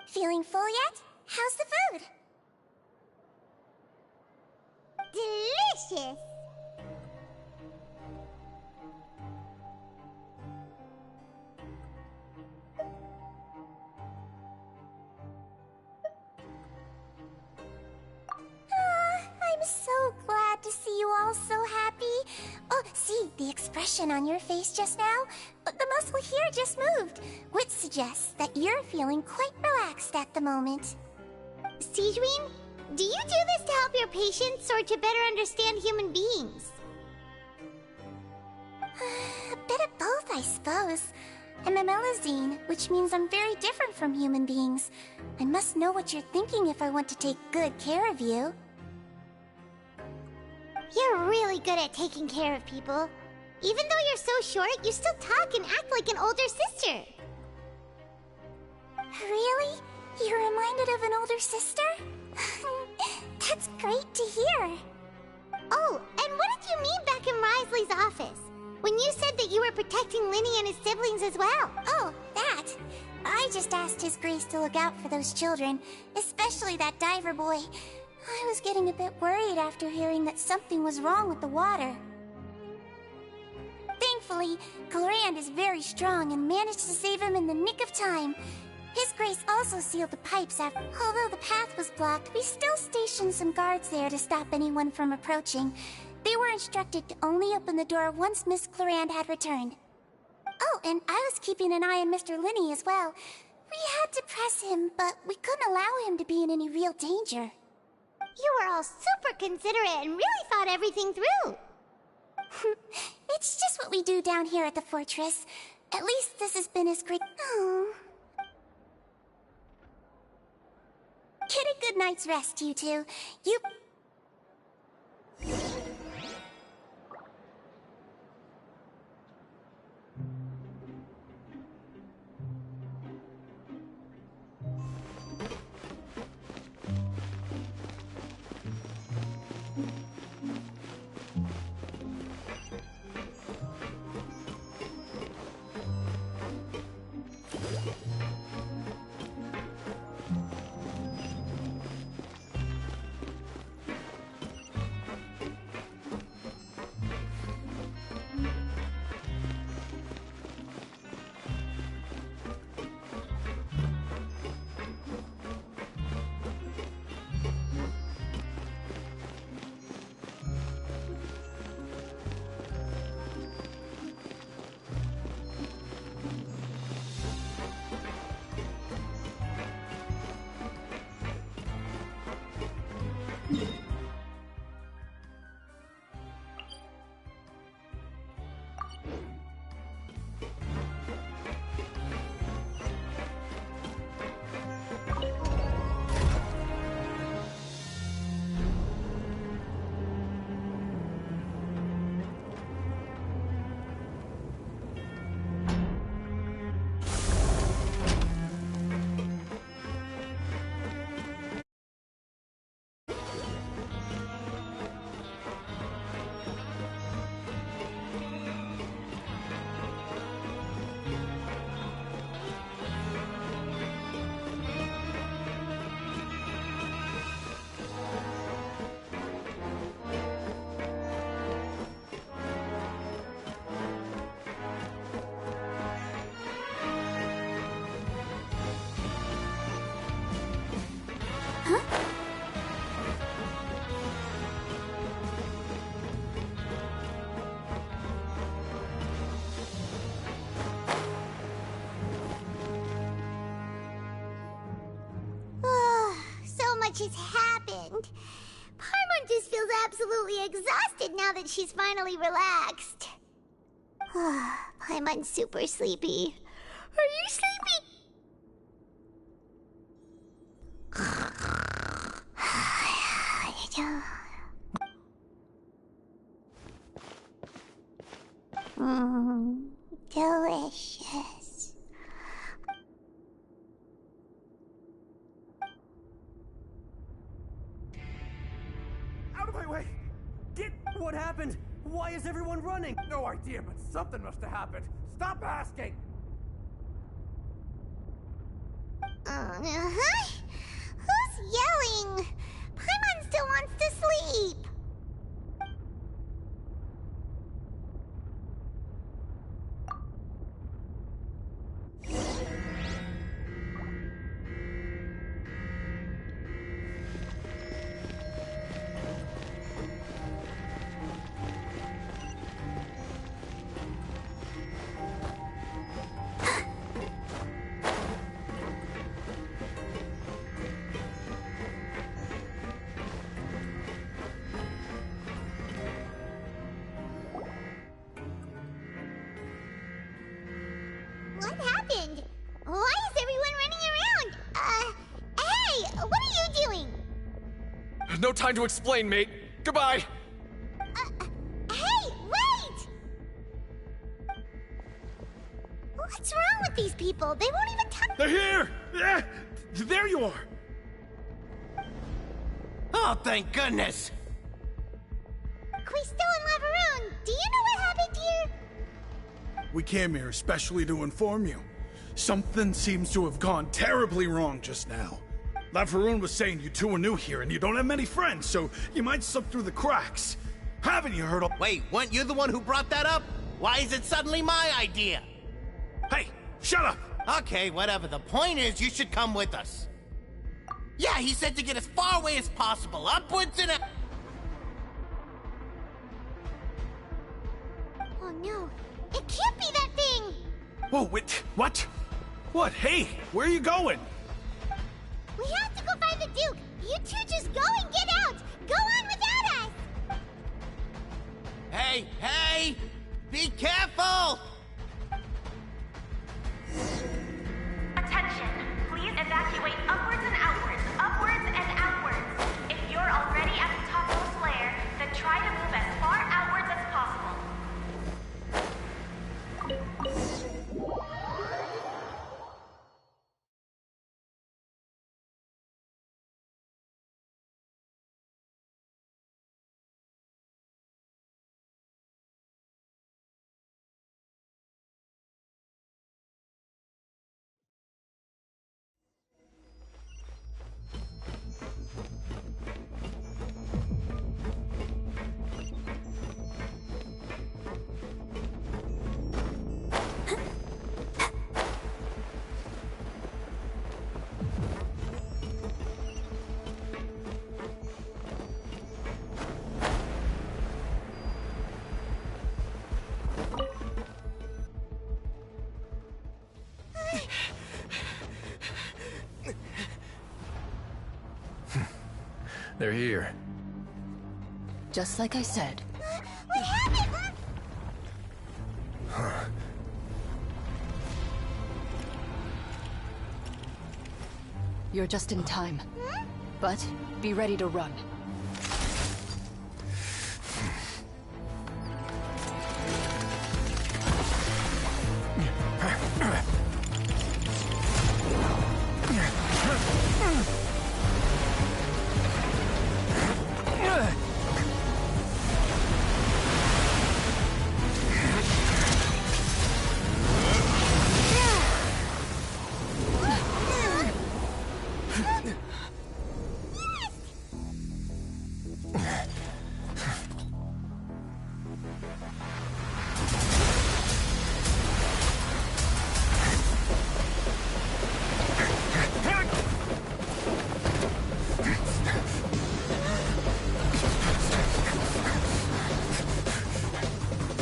Feeling full yet? How's the food? Delicious. I'm so glad to see you all so happy. Oh, see, the expression on your face just now? The muscle here just moved, which suggests that you're feeling quite relaxed at the moment. Sigewinne, do you do this to help your patients or to better understand human beings? A bit of both, I suppose. I'm a Melusine, which means I'm very different from human beings. I must know what you're thinking if I want to take good care of you. You're really good at taking care of people. Even though you're so short, you still talk and act like an older sister. Really? You're reminded of an older sister? That's great to hear. Oh, and what did you mean back in Wriothesley's office? When you said that you were protecting Lyney and his siblings as well? Oh, that. I just asked His Grace to look out for those children, especially that diver boy. I was getting a bit worried after hearing that something was wrong with the water. Thankfully, Cloran is very strong and managed to save him in the nick of time. His Grace also sealed the pipes after. Although the path was blocked, we still stationed some guards there to stop anyone from approaching. They were instructed to only open the door once Miss Cloran had returned. Oh, and I was keeping an eye on Mr. Lyney as well. We had to press him, but we couldn't allow him to be in any real danger. You were all super considerate and really thought everything through. It's just what we do down here at the fortress. At least this has been as great. Oh. Get a good night's rest, you two. You... Has happened. Paimon just feels absolutely exhausted now that she's finally relaxed. Paimon's super sleepy. Are you sleepy? Delicious. Out of my way! Get... What happened? Why is everyone running? No idea, but something must have happened. Stop asking! Who's yelling? Paimon still wants to sleep. What happened? Why is everyone running around? Hey, what are you doing? No time to explain, mate. Goodbye. Hey, wait! What's wrong with these people? They won't even touch. They're here! Yeah, there you are! Oh, thank goodness! We're still in Lavaroon. Do you know what happened here? We came here especially to inform you. Something seems to have gone terribly wrong just now. Lavaroon was saying you two are new here and you don't have many friends, so you might slip through the cracks. Haven't you heard of— Wait, weren't you the one who brought that up? Why is it suddenly my idea? Hey, shut up! Okay, whatever. The point is, you should come with us. Yeah, he said to get as far away as possible, upwards and up. Oh no, it can't be that thing! Whoa, wait, what? What? Hey, where are you going? We have to go find the Duke! You two just go and get out! Go on without us! Hey, hey! Be careful! Attention! Please evacuate upwards and outwards, upwards and outwards. If you're already at the topmost layer, then try to move as far outwards as possible. They're here. Just like I said. We have it! You're just in time. But be ready to run.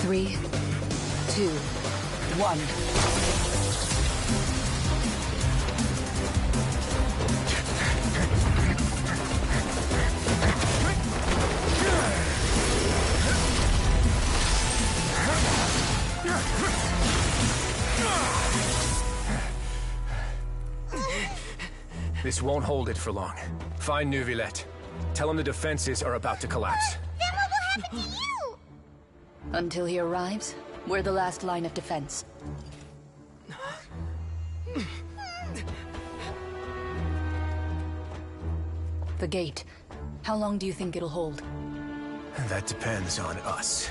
Three, 2, 1. This won't hold it for long. Find Neuvillette. Tell him the defenses are about to collapse. Then what will happen to you? Until he arrives, we're the last line of defense. The gate. How long do you think it'll hold? That depends on us.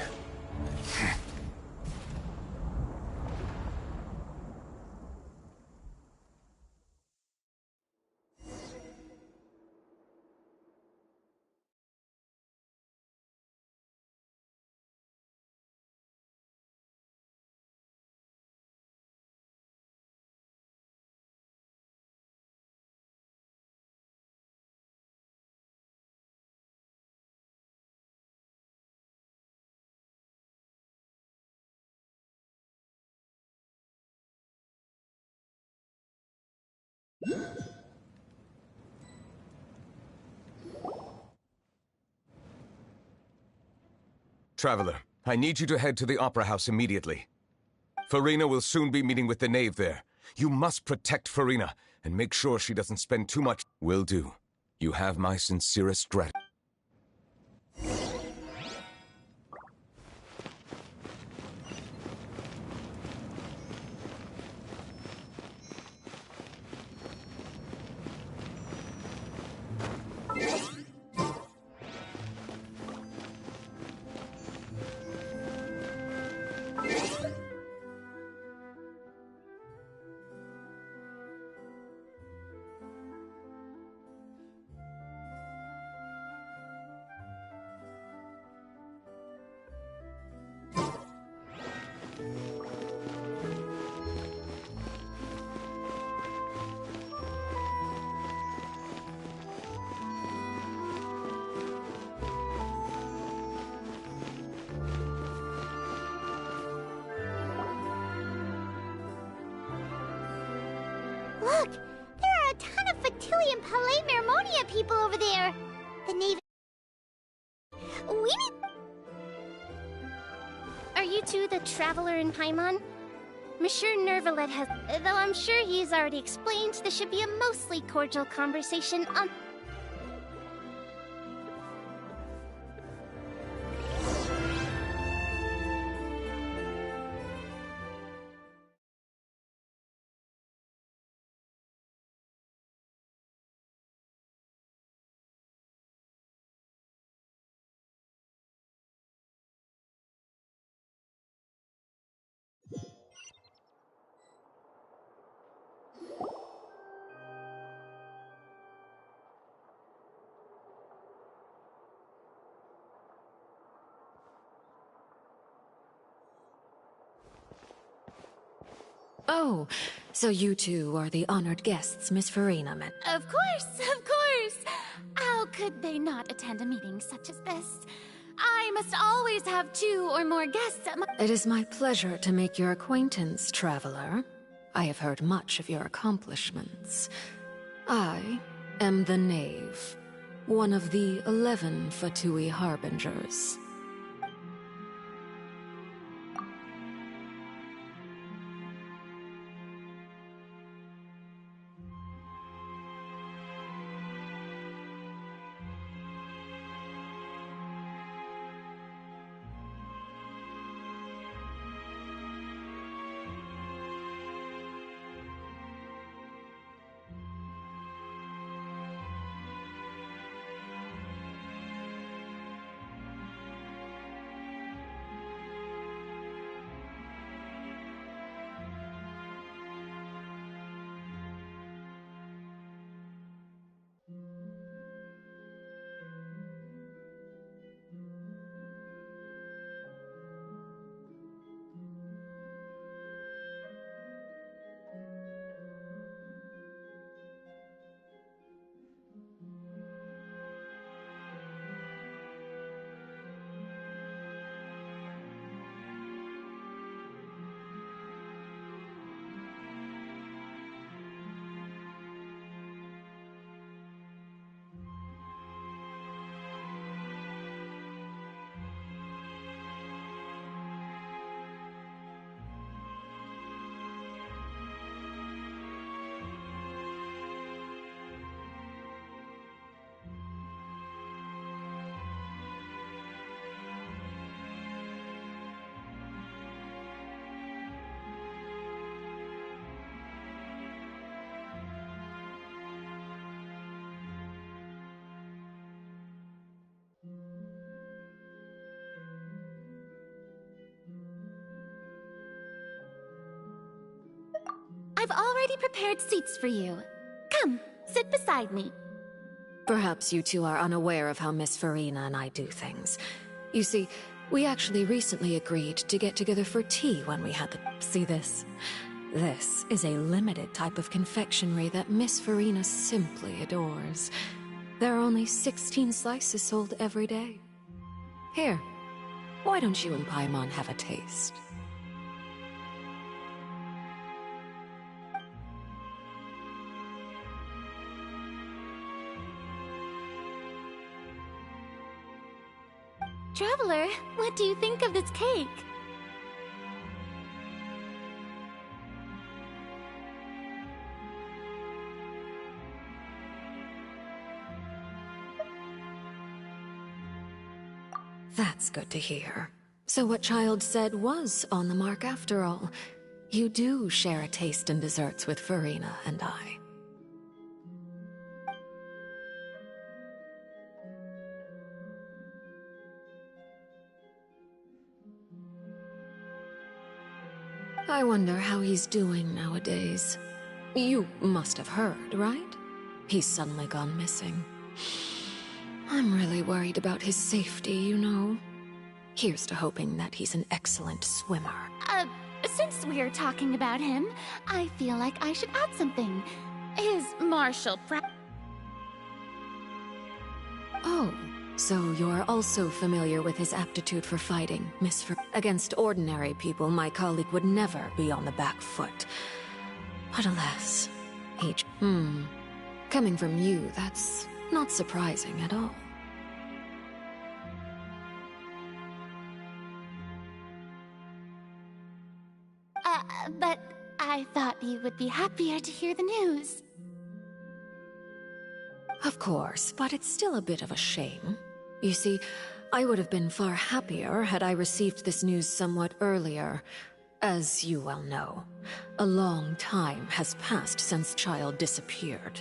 Traveler, I need you to head to the Opera House immediately. Furina will soon be meeting with the Knave there. You must protect Furina, and make sure she doesn't spend too much— Will do. You have my sincerest gratitude. Look, there are a ton of Tilly and Palais Mermonia people over there. The Navy... We need... Are you two the Traveler in Paimon? Monsieur Nervalet has... Though I'm sure he's already explained, this should be a mostly cordial conversation on... Oh, so you two are the honored guests Miss Furina met. Of course, of course! How could they not attend a meeting such as this? I must always have 2 or more guests at my— It is my pleasure to make your acquaintance, traveler. I have heard much of your accomplishments. I am the Knave, one of the 11 Fatui Harbingers. I've already prepared seats for you. Come, sit beside me. Perhaps you two are unaware of how Miss Furina and I do things. You see, we actually recently agreed to get together for tea when we had the... See this? This is a limited type of confectionery that Miss Furina simply adores. There are only 16 slices sold every day. Here, why don't you and Paimon have a taste? Traveler, what do you think of this cake? That's good to hear. So what Child said was on the mark after all. You do share a taste in desserts with Furina and I. I wonder how he's doing nowadays. You must have heard, right? He's suddenly gone missing. I'm really worried about his safety, you know. Here's to hoping that he's an excellent swimmer. Since we're talking about him, I feel like I should add something. His martial Oh, so you're also familiar with his aptitude for fighting, Miss Against ordinary people, my colleague would never be on the back foot. But alas, Coming from you, that's not surprising at all. But I thought you would be happier to hear the news. Of course, but it's still a bit of a shame. You see, I would have been far happier had I received this news somewhat earlier. As you well know, a long time has passed since Child disappeared.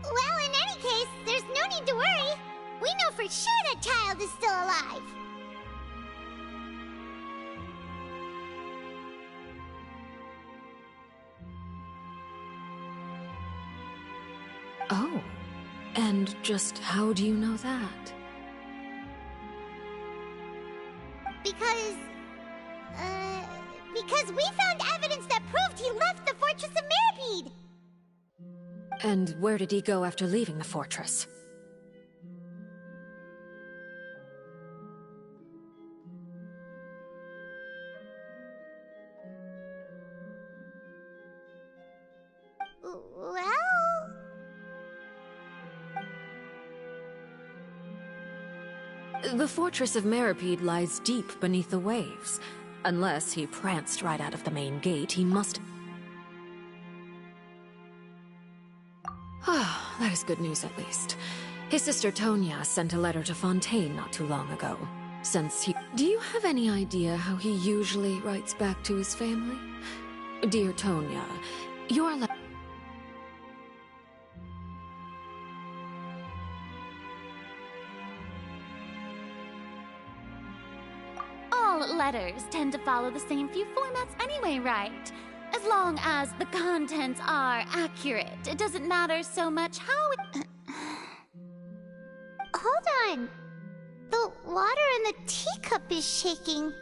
Well, in any case, there's no need to worry. We know for sure that Child is still alive. Oh, and just how do you know that? Because we found evidence that proved he left the Fortress of Mirapede. And where did he go after leaving the fortress? Well... The Fortress of Mirapede lies deep beneath the waves. Unless he pranced right out of the main gate, he must... Ah, that is good news at least. His sister Tonya sent a letter to Fontaine not too long ago. Since he... Do you have any idea how he usually writes back to his family? Dear Tonya, your letter... All letters tend to follow the same few formats anyway, right? As long as the contents are accurate, it doesn't matter so much how it... Hold on. The water in the teacup is shaking.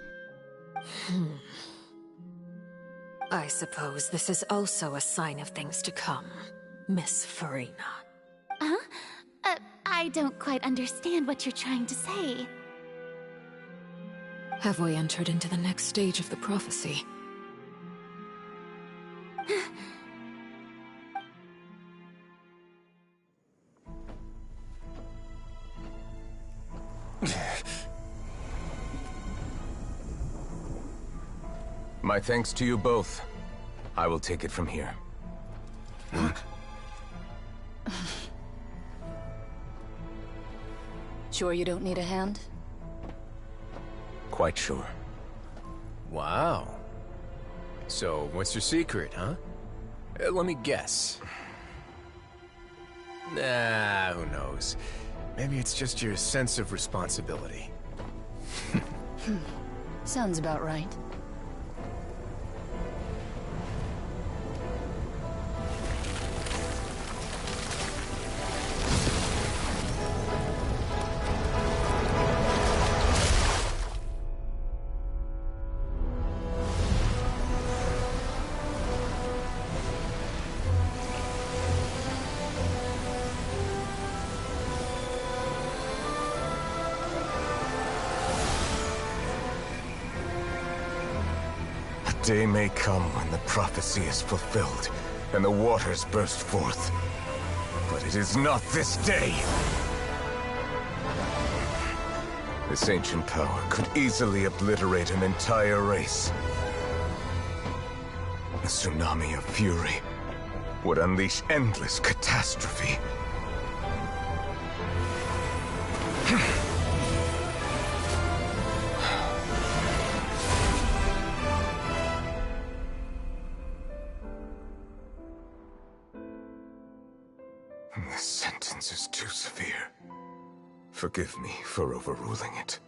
I suppose this is also a sign of things to come, Miss Furina. Huh? I don't quite understand what you're trying to say. Have we entered into the next stage of the prophecy? My thanks to you both. I will take it from here. Sure you don't need a hand? Quite sure. Wow. So, what's your secret, huh? Let me guess. Nah, who knows? Maybe it's just your sense of responsibility. Sounds about right. Day may come when the prophecy is fulfilled, and the waters burst forth. But it is not this day! This ancient power could easily obliterate an entire race. A tsunami of fury would unleash endless catastrophe. This sentence is too severe. Forgive me for overruling it.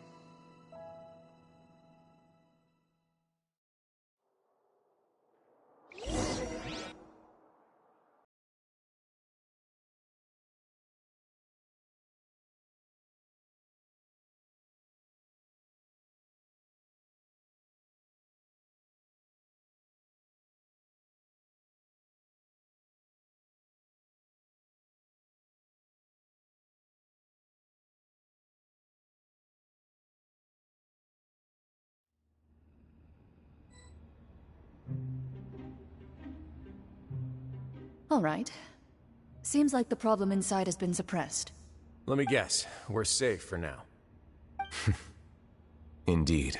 All right. Seems like the problem inside has been suppressed. Let me guess, we're safe for now. Indeed.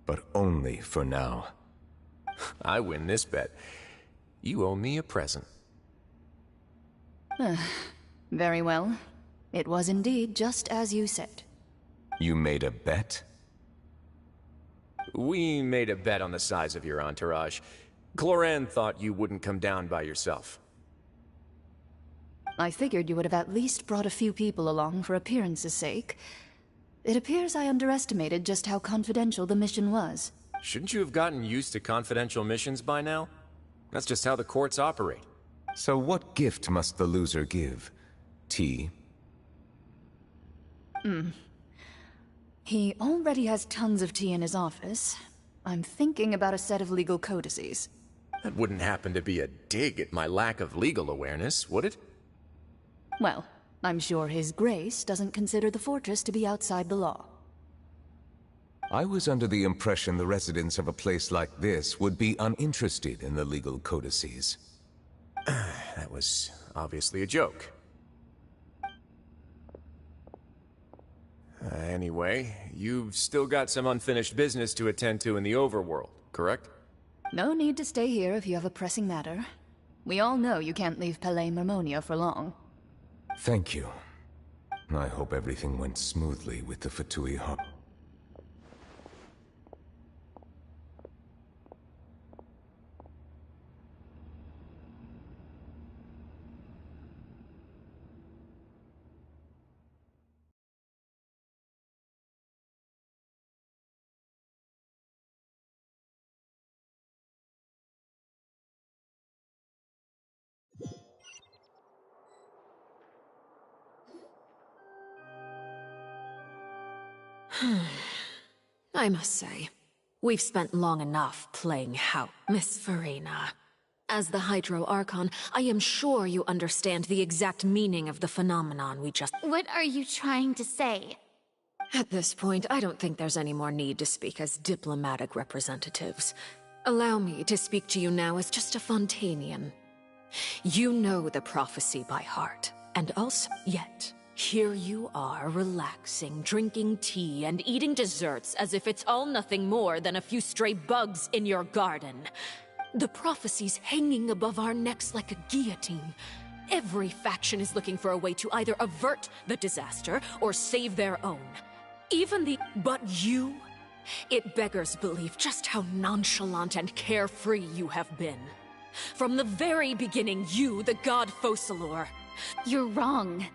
But only for now. I win this bet. You owe me a present. Very well. It was indeed just as you said. You made a bet? We made a bet on the size of your entourage. Cloran thought you wouldn't come down by yourself. I figured you would have at least brought a few people along for appearance's sake. It appears I underestimated just how confidential the mission was. Shouldn't you have gotten used to confidential missions by now? That's just how the courts operate. So what gift must the loser give? Tea? He already has tons of tea in his office. I'm thinking about a set of legal codices. That wouldn't happen to be a dig at my lack of legal awareness, would it? Well, I'm sure His Grace doesn't consider the fortress to be outside the law. I was under the impression the residents of a place like this would be uninterested in the legal codices. That was obviously a joke. Anyway, you've still got some unfinished business to attend to in the overworld, correct? No need to stay here if you have a pressing matter. We all know you can't leave Palais Mermonia for long. Thank you. I hope everything went smoothly with the Fatui Hub. I must say, we've spent long enough playing house, Miss Furina. As the Hydro Archon, I am sure you understand the exact meaning of the phenomenon we just— What are you trying to say? At this point, I don't think there's any more need to speak as diplomatic representatives. Allow me to speak to you now as just a Fontanian. You know the prophecy by heart, and also, yet, here you are, relaxing, drinking tea, and eating desserts as if it's all nothing more than a few stray bugs in your garden. The prophecy's hanging above our necks like a guillotine. Every faction is looking for a way to either avert the disaster or save their own. Even the— But you? It beggars belief just how nonchalant and carefree you have been. From the very beginning, you, the god Focalors— You're wrong.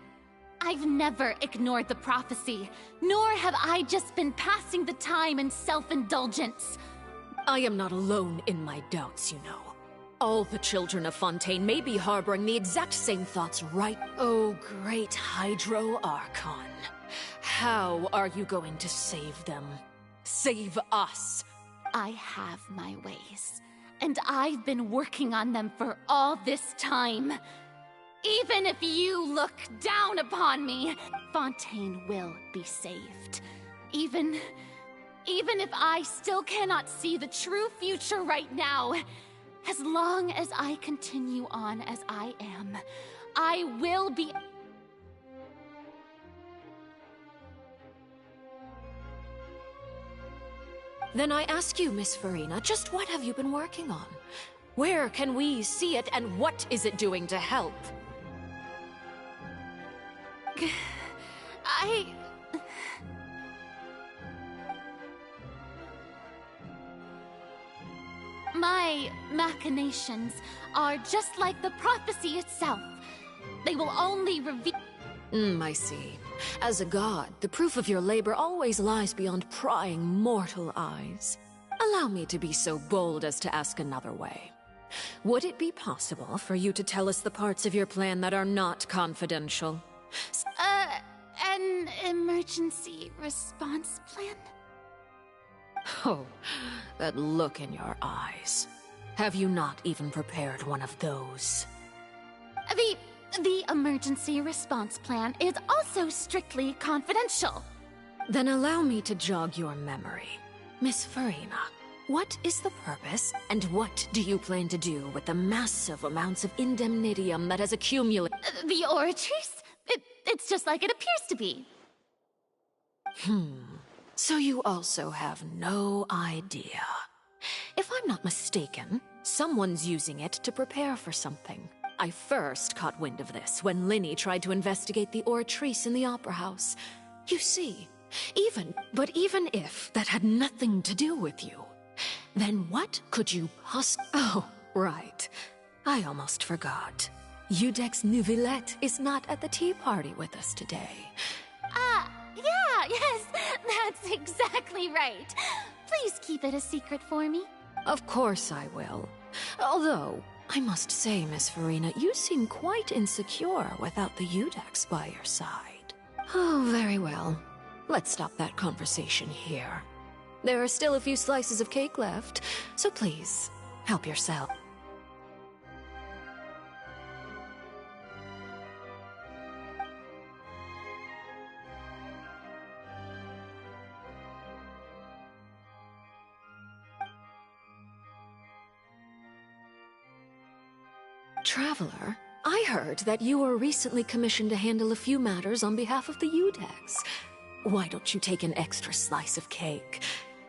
I've never ignored the prophecy, nor have I just been passing the time in self-indulgence. I am not alone in my doubts, you know. All the children of Fontaine may be harboring the exact same thoughts right— Oh, great Hydro Archon. How are you going to save them? Save us? I have my ways, and I've been working on them for all this time. Even if you look down upon me, Fontaine will be saved. Even if I still cannot see the true future right now, as long as I continue on as I am, I will be— Then I ask you, Miss Furina, just what have you been working on? Where can we see it, and what is it doing to help? My machinations are just like the prophecy itself. They will only reveal— I see. As a god, the proof of your labor always lies beyond prying mortal eyes. Allow me to be so bold as to ask another way. Would it be possible for you to tell us the parts of your plan that are not confidential? An emergency response plan? Oh, that look in your eyes. Have you not even prepared one of those? The emergency response plan is also strictly confidential. Then allow me to jog your memory. Miss Furina, what is the purpose, and what do you plan to do with the massive amounts of indemnitium that has accumulated? The Oratrice? It's just like it appears to be. So you also have no idea. If I'm not mistaken, someone's using it to prepare for something. I first caught wind of this when Lyney tried to investigate the Oratrice in the Opera House. You see, even if that had nothing to do with you, then what could you Oh, right. I almost forgot. Eudex Neuvillette is not at the tea party with us today. Yes, that's exactly right. Please keep it a secret for me. Of course I will. Although, I must say, Miss Furina, you seem quite insecure without the Eudex by your side. Oh, very well. Let's stop that conversation here. There are still a few slices of cake left, so please, help yourself. Traveler, I heard that you were recently commissioned to handle a few matters on behalf of the Eudex. Why don't you take an extra slice of cake?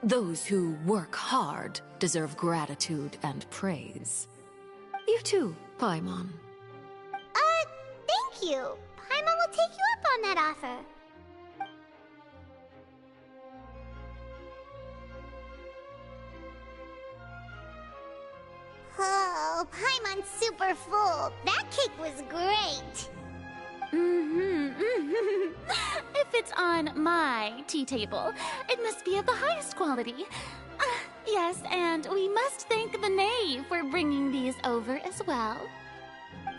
Those who work hard deserve gratitude and praise. You too, Paimon. Thank you. Paimon will take you up on that offer. Oh, Paimon's super full. That cake was great. If it's on my tea table, it must be of the highest quality. Yes, and we must thank the knave for bringing these over as well.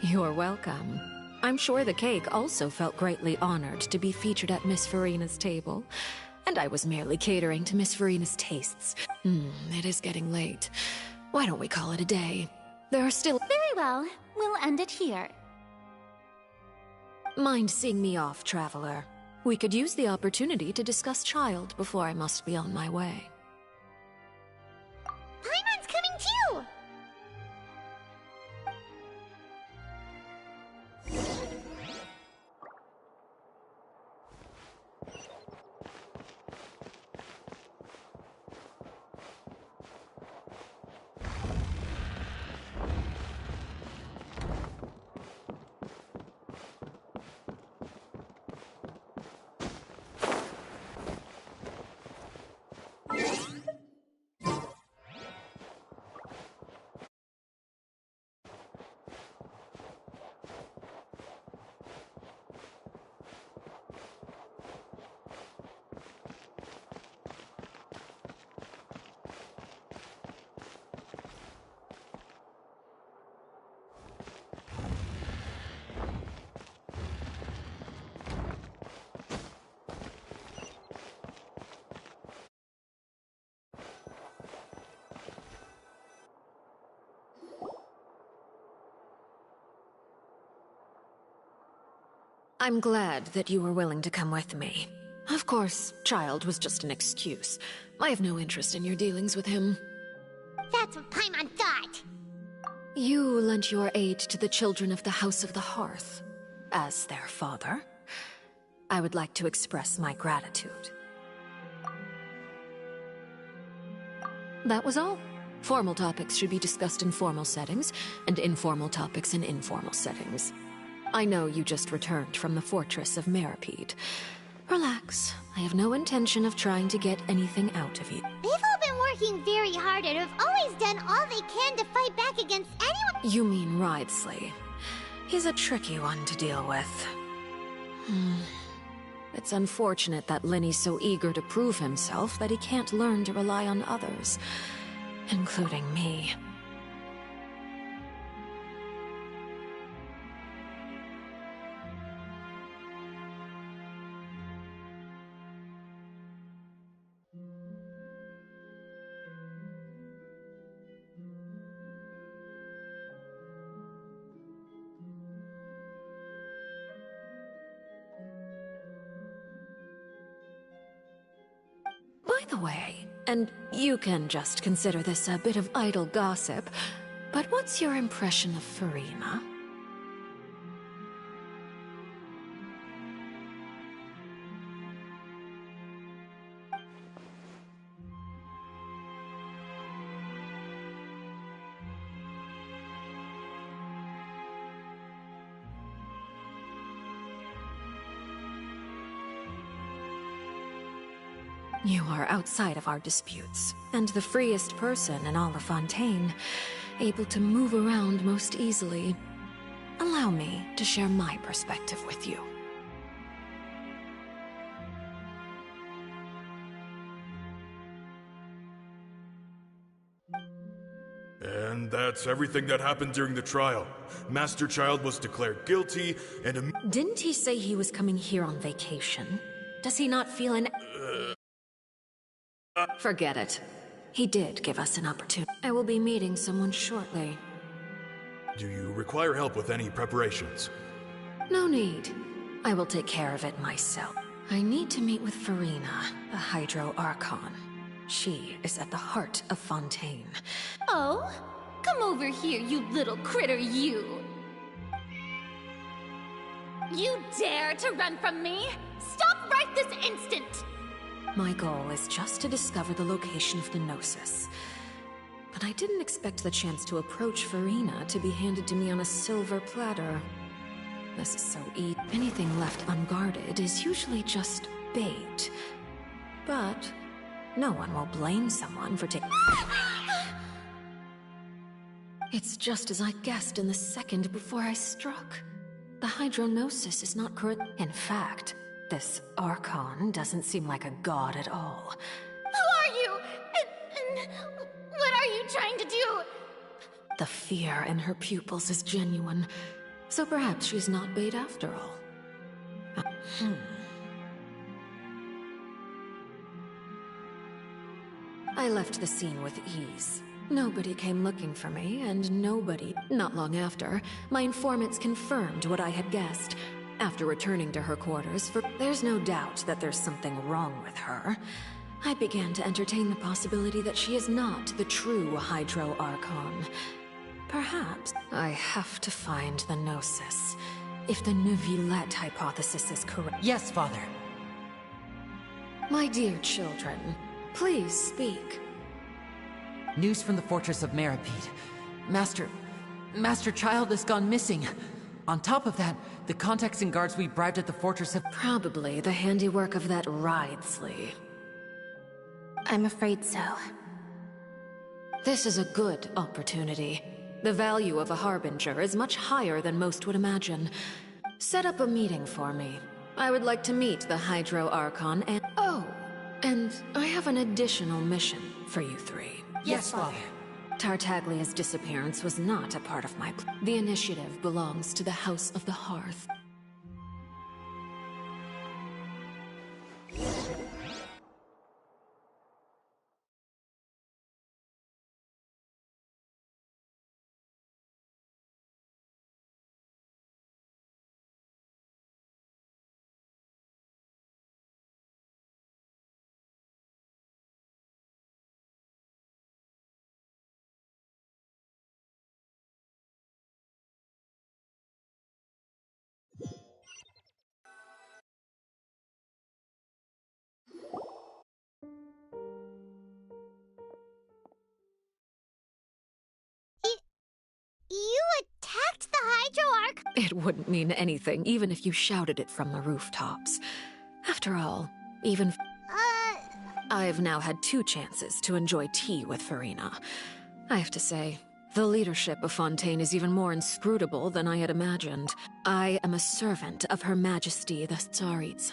You're welcome. I'm sure the cake also felt greatly honored to be featured at Miss Furina's table. And I was merely catering to Miss Furina's tastes. It is getting late. Why don't we call it a day? There are still— Very well. We'll end it here. Mind seeing me off, Traveler? We could use the opportunity to discuss Child before I must be on my way. Paimon's coming too! I'm glad that you were willing to come with me. Of course, Child was just an excuse. I have no interest in your dealings with him. That's what Paimon thought. You lent your aid to the children of the House of the Hearth. As their father, I would like to express my gratitude. That was all. Formal topics should be discussed in formal settings, and informal topics in informal settings. I know you just returned from the fortress of Meripede. Relax. I have no intention of trying to get anything out of you. They've all been working very hard and have always done all they can to fight back against anyone— You mean Wriothesley. He's a tricky one to deal with. It's unfortunate that Lyney's so eager to prove himself that he can't learn to rely on others, including me. By the way, And you can just consider this a bit of idle gossip, but what's your impression of Furina? You are outside of our disputes, and the freest person in all of Fontaine, able to move around most easily. Allow me to share my perspective with you. And that's everything that happened during the trial. Master Child was declared guilty, and Didn't he say he was coming here on vacation? Does he not feel an... Forget it. He did give us an opportunity. I will be meeting someone shortly. Do you require help with any preparations? No need. I will take care of it myself. I need to meet with Furina, the Hydro Archon. She is at the heart of Fontaine. Oh? Come over here, you little critter, you! You dare to run from me? Stop right this instant! My goal is just to discover the location of the Gnosis. But I didn't expect the chance to approach Furina to be handed to me on a silver platter. This is so easy. Anything left unguarded is usually just bait. But no one will blame someone for taking... It's just as I guessed in the second before I struck. The Hydronosis is not correct. In fact, this Archon doesn't seem like a god at all. Who are you? And what are you trying to do? The fear in her pupils is genuine, so perhaps she's not bait after all. I left the scene with ease. Nobody came looking for me, and nobody... Not long after, my informants confirmed what I had guessed. After returning to her quarters, there's no doubt that there's something wrong with her. I began to entertain the possibility that she is not the true Hydro Archon. Perhaps I have to find the Gnosis, if the Neuvillette hypothesis is correct. Yes, Father. My dear children, please speak. News from the fortress of Meripede. Master Child has gone missing. On top of that, the contacts and guards we bribed at the fortress have... Probably the handiwork of that Wriothesley. I'm afraid so. This is a good opportunity. The value of a Harbinger is much higher than most would imagine. Set up a meeting for me. I would like to meet the Hydro Archon and... Oh, and I have an additional mission for you three. Yes, Father. Tartaglia's disappearance was not a part of my plan. The initiative belongs to the House of the Hearth. You attacked the Hydro Archon? It wouldn't mean anything, even if you shouted it from the rooftops. After all, even... I've now had 2 chances to enjoy tea with Furina. I have to say, the leadership of Fontaine is even more inscrutable than I had imagined. I am a servant of Her Majesty the Tsaritsa.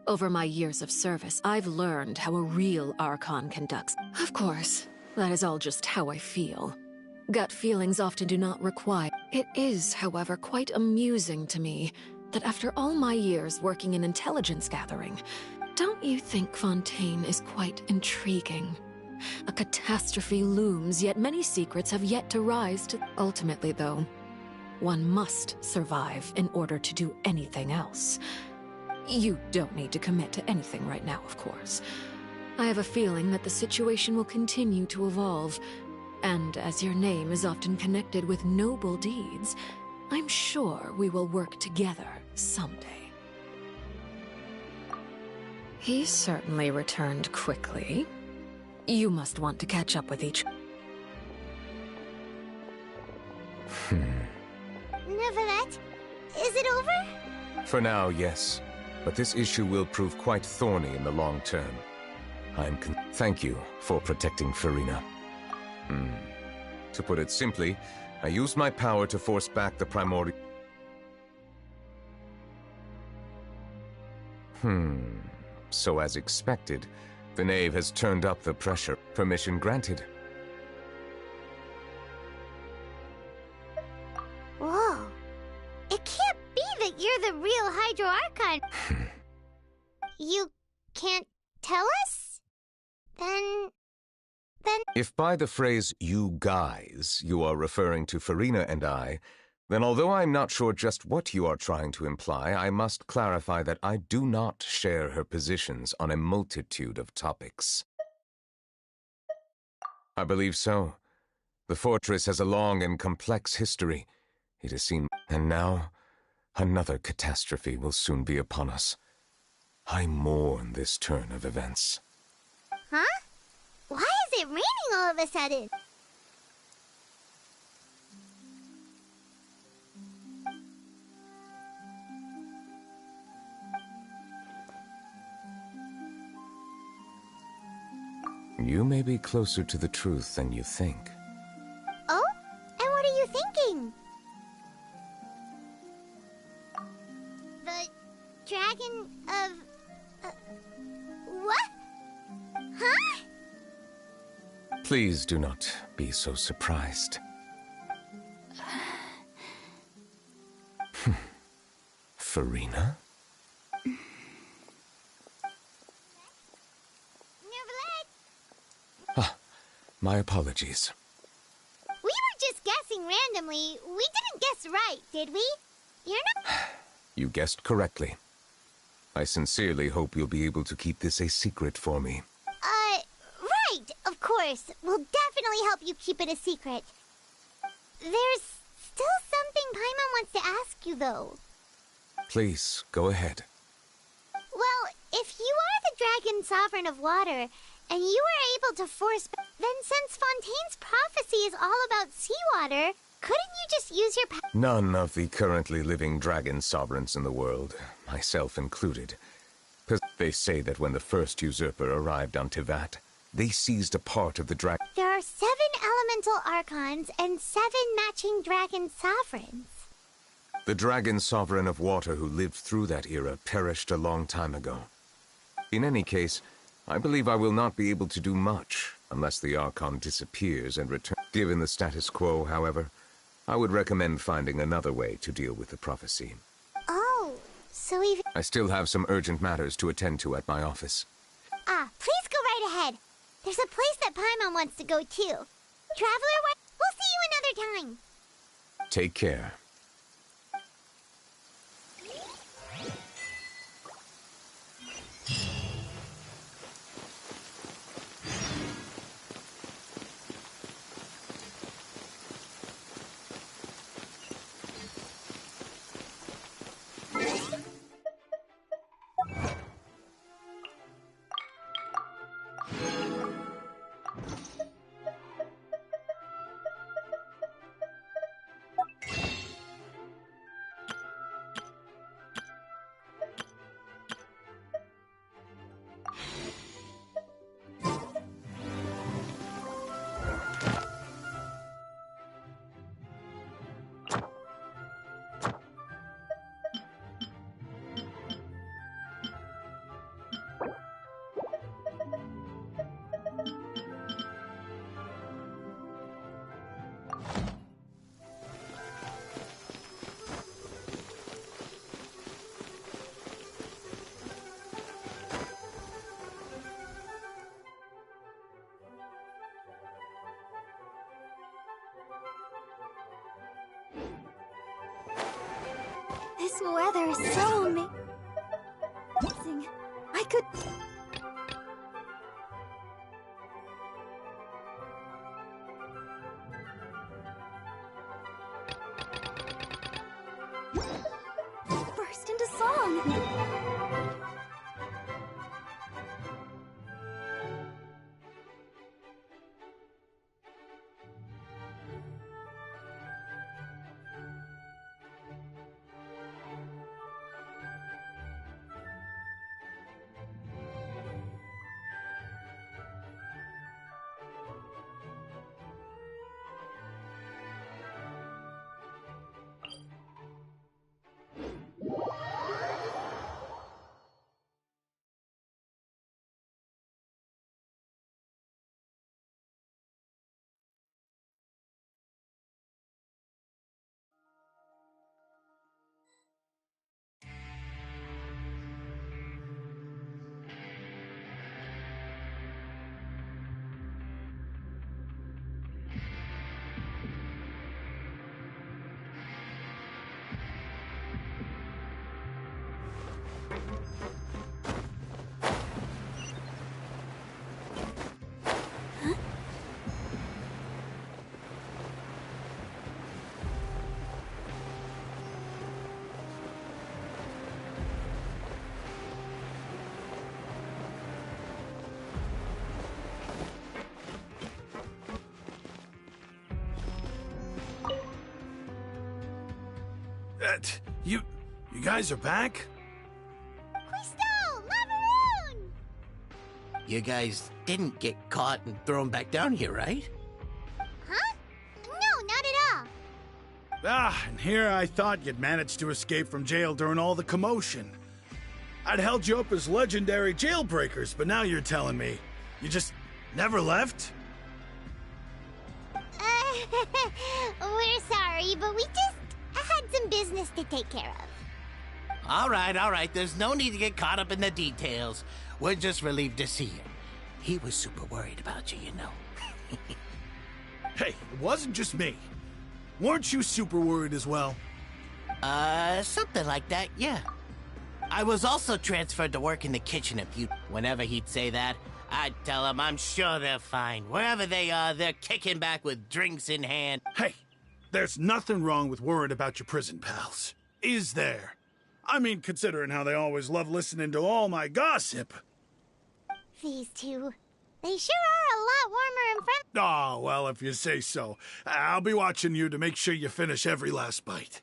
Over my years of service, I've learned how a real Archon conducts. Of course, that is all just how I feel. Gut feelings often do not require. It is, however, quite amusing to me that after all my years working in intelligence gathering, don't you think Fontaine is quite intriguing? A catastrophe looms, yet many secrets have yet to rise to... Ultimately, though, one must survive in order to do anything else. You don't need to commit to anything right now, of course. I have a feeling that the situation will continue to evolve. And as your name is often connected with noble deeds, I'm sure we will work together someday. He certainly returned quickly. You must want to catch up with each... Neuvillette, is it over? For now, yes. But this issue will prove quite thorny in the long term. Thank you for protecting Furina. To put it simply, I used my power to force back the primordial... So as expected, the Knave has turned up the pressure. Permission granted. Whoa. It can't be that you're the real Hydro Archon. You can't tell us? Then... If by the phrase, you guys, you are referring to Furina and I, then although I'm not sure just what you are trying to imply, I must clarify that I do not share her positions on a multitude of topics. I believe so. The fortress has a long and complex history. It has seen... And now, another catastrophe will soon be upon us. I mourn this turn of events. Huh? Why is it raining all of a sudden? You may be closer to the truth than you think. Oh? And what are you thinking? The dragon of... what? Huh? Please do not be so surprised. Furina? My apologies. We were just guessing randomly. We didn't guess right, did we? You're not... You guessed correctly. I sincerely hope you'll be able to keep this a secret for me. Right, of course. We'll definitely help you keep it a secret. There's still something Paimon wants to ask you, though. Please, go ahead. Well, if you are the Dragon Sovereign of Water, and you were able to force... Then since Fontaine's prophecy is all about seawater, couldn't you just use your power? None of the currently living dragon sovereigns in the world, myself included. They say that when the first usurper arrived on Teyvat, they seized a part of the dragon... There are 7 elemental archons and 7 matching dragon sovereigns. The dragon sovereign of water who lived through that era perished a long time ago. In any case, I believe I will not be able to do much unless the Archon disappears and returns. Given the status quo, however, I would recommend finding another way to deal with the prophecy. Oh, so even... I still have some urgent matters to attend to at my office. Please go right ahead. There's a place that Paimon wants to go too. Traveler, we'll see you another time. Take care. This weather is so amazing. I could... You guys are back? Crystal! Lavaroon! You guys didn't get caught and thrown back down here, right? Huh? No, not at all. And here I thought you'd managed to escape from jail during all the commotion. I'd held you up as legendary jailbreakers, but now you're telling me you just never left? We're sorry, but we just had some business to take care of. All right. There's no need to get caught up in the details. We're just relieved to see you. He was super worried about you, you know. Hey, it wasn't just me. Weren't you super worried as well? Something like that, yeah. I was also transferred to work in the kitchen if you... Whenever he'd say that, I'd tell him I'm sure they're fine. Wherever they are, they're kicking back with drinks in hand. Hey, there's nothing wrong with worrying about your prison pals. Is there? I mean, considering how they always love listening to all my gossip. These two, they sure are a lot warmer and friendly. Oh, well, if you say so. I'll be watching you to make sure you finish every last bite.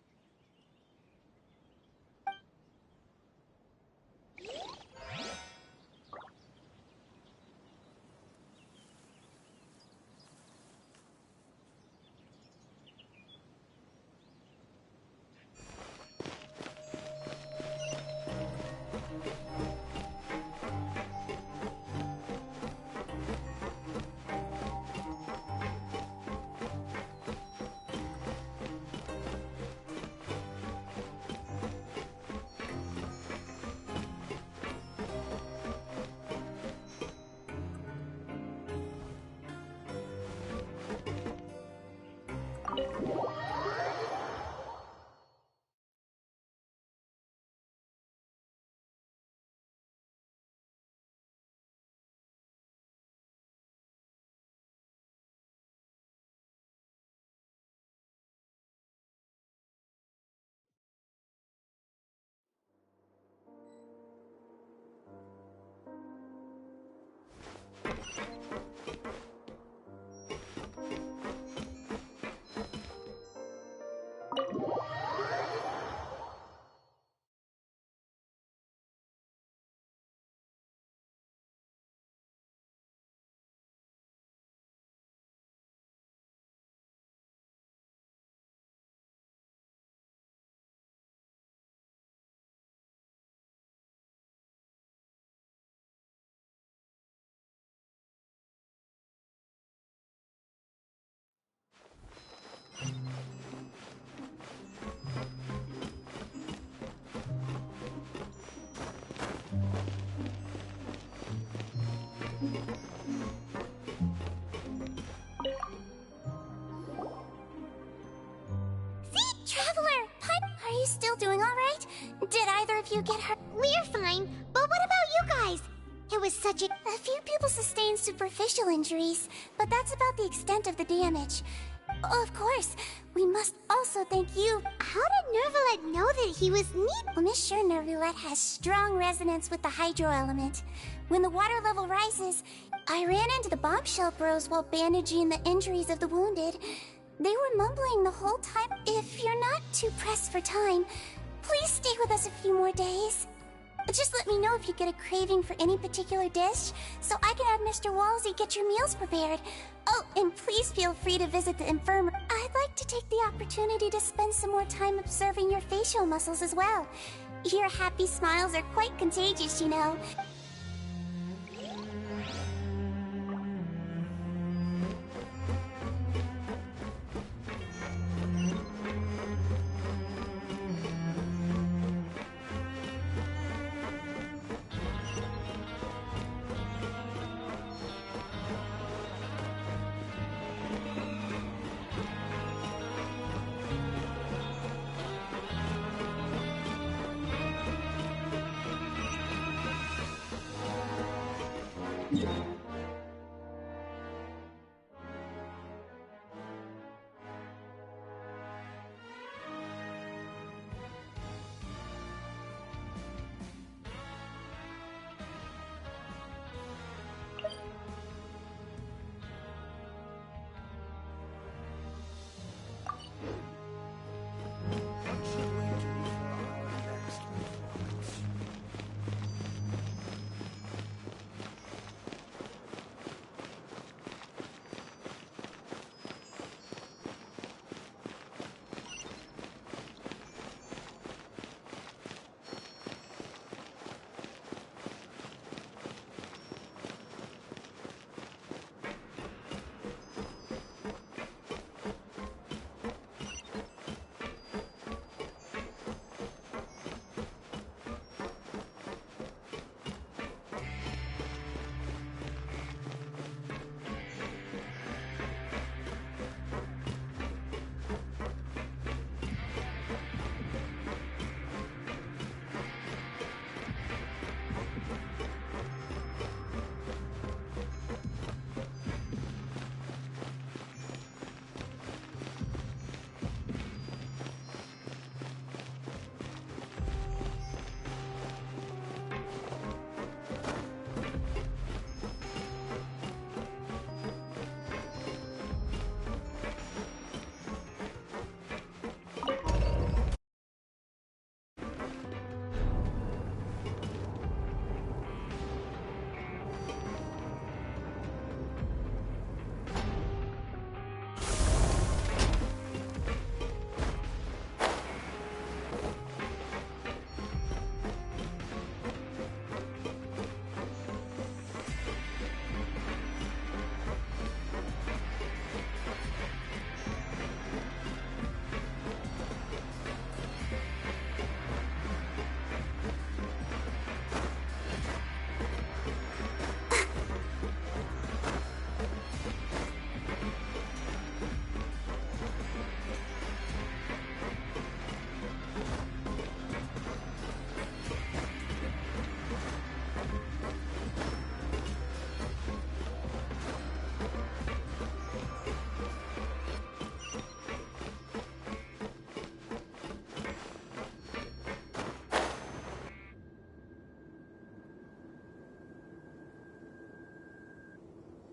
Still doing all right? Did either of you get hurt? We're fine, but what about you guys? It was such a... A few people sustained superficial injuries, but that's about the extent of the damage. Of course, we must also thank you. How did Nervalet know that he was neat? Well, Miss sure Nervalet has strong resonance with the hydro element. When the water level rises, I ran into the bombshell bros while bandaging the injuries of the wounded. They were mumbling the whole time. If you're not too pressed for time, please stay with us a few more days. Just let me know if you get a craving for any particular dish, so I can have Mr. Walsey get your meals prepared. Oh, and please feel free to visit the infirmary. I'd like to take the opportunity to spend some more time observing your facial muscles as well. Your happy smiles are quite contagious, you know.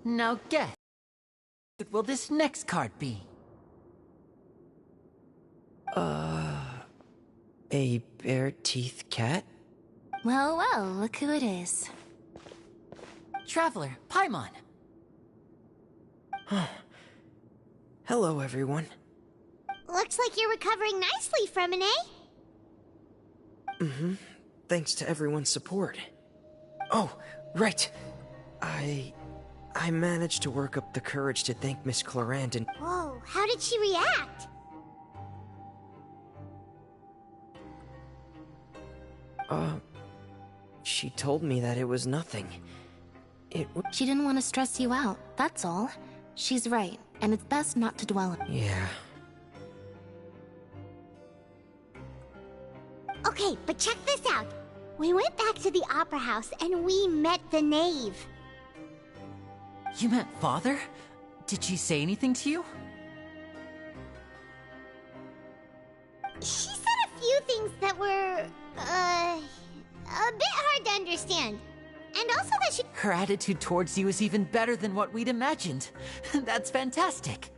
Now guess, what will this next card be? A bare-teeth cat? Well, well, look who it is. Traveler, Paimon. Hello, everyone. Looks like you're recovering nicely from it, eh? Mm-hmm. Thanks to everyone's support. Oh, right. I managed to work up the courage to thank Miss Clarendon. Whoa, how did she react? She told me that it was nothing. She didn't want to stress you out, that's all. She's right, and it's best not to dwell on. Yeah. Okay, but check this out. We went back to the Opera House and we met the Knave. You met Father? Did she say anything to you? She said a few things that were, a bit hard to understand. And also that she— Her attitude towards you is even better than what we'd imagined. That's fantastic.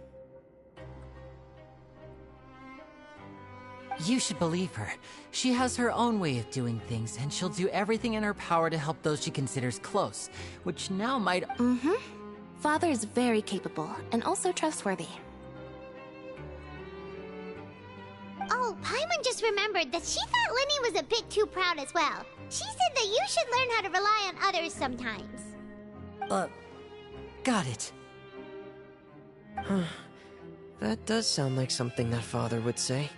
You should believe her. She has her own way of doing things, and she'll do everything in her power to help those she considers close, which now might— Mm-hmm. Father is very capable, and also trustworthy. Oh, Paimon just remembered that she thought Lyney was a bit too proud as well. She said that you should learn how to rely on others sometimes. Got it. Huh. That does sound like something that Father would say.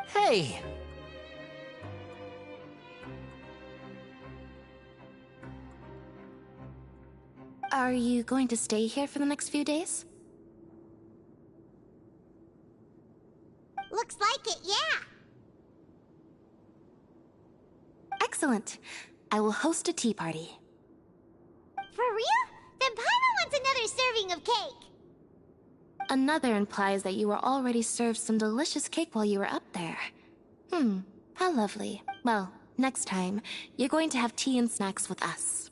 Hey! Are you going to stay here for the next few days? Looks like it, yeah. Excellent. I will host a tea party. For real? serving of cake. Another implies that you were already served some delicious cake while you were up there. How lovely. Well, next time, you're going to have tea and snacks with us.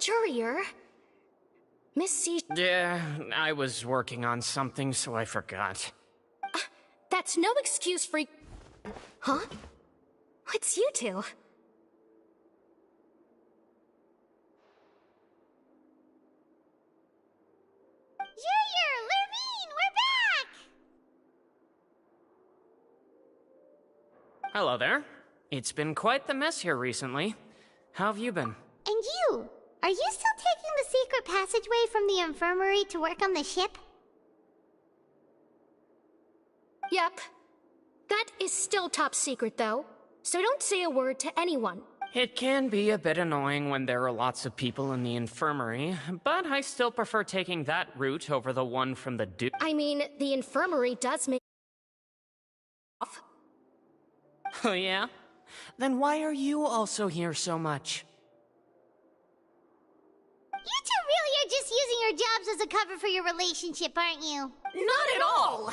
Courier? Miss C... Yeah, I was working on something, so I forgot. That's no excuse for... Huh? What's you two? Courier, Lurvine, we're back! Hello there. It's been quite the mess here recently. How have you been? And you? Are you still taking the secret passageway from the infirmary to work on the ship? Yep. That is still top secret, though. So don't say a word to anyone. It can be a bit annoying when there are lots of people in the infirmary, but I still prefer taking that route over the one from the I mean, the infirmary does make... Oh yeah? Then why are you also here so much? You two really are just using your jobs as a cover for your relationship, aren't you? Not at all!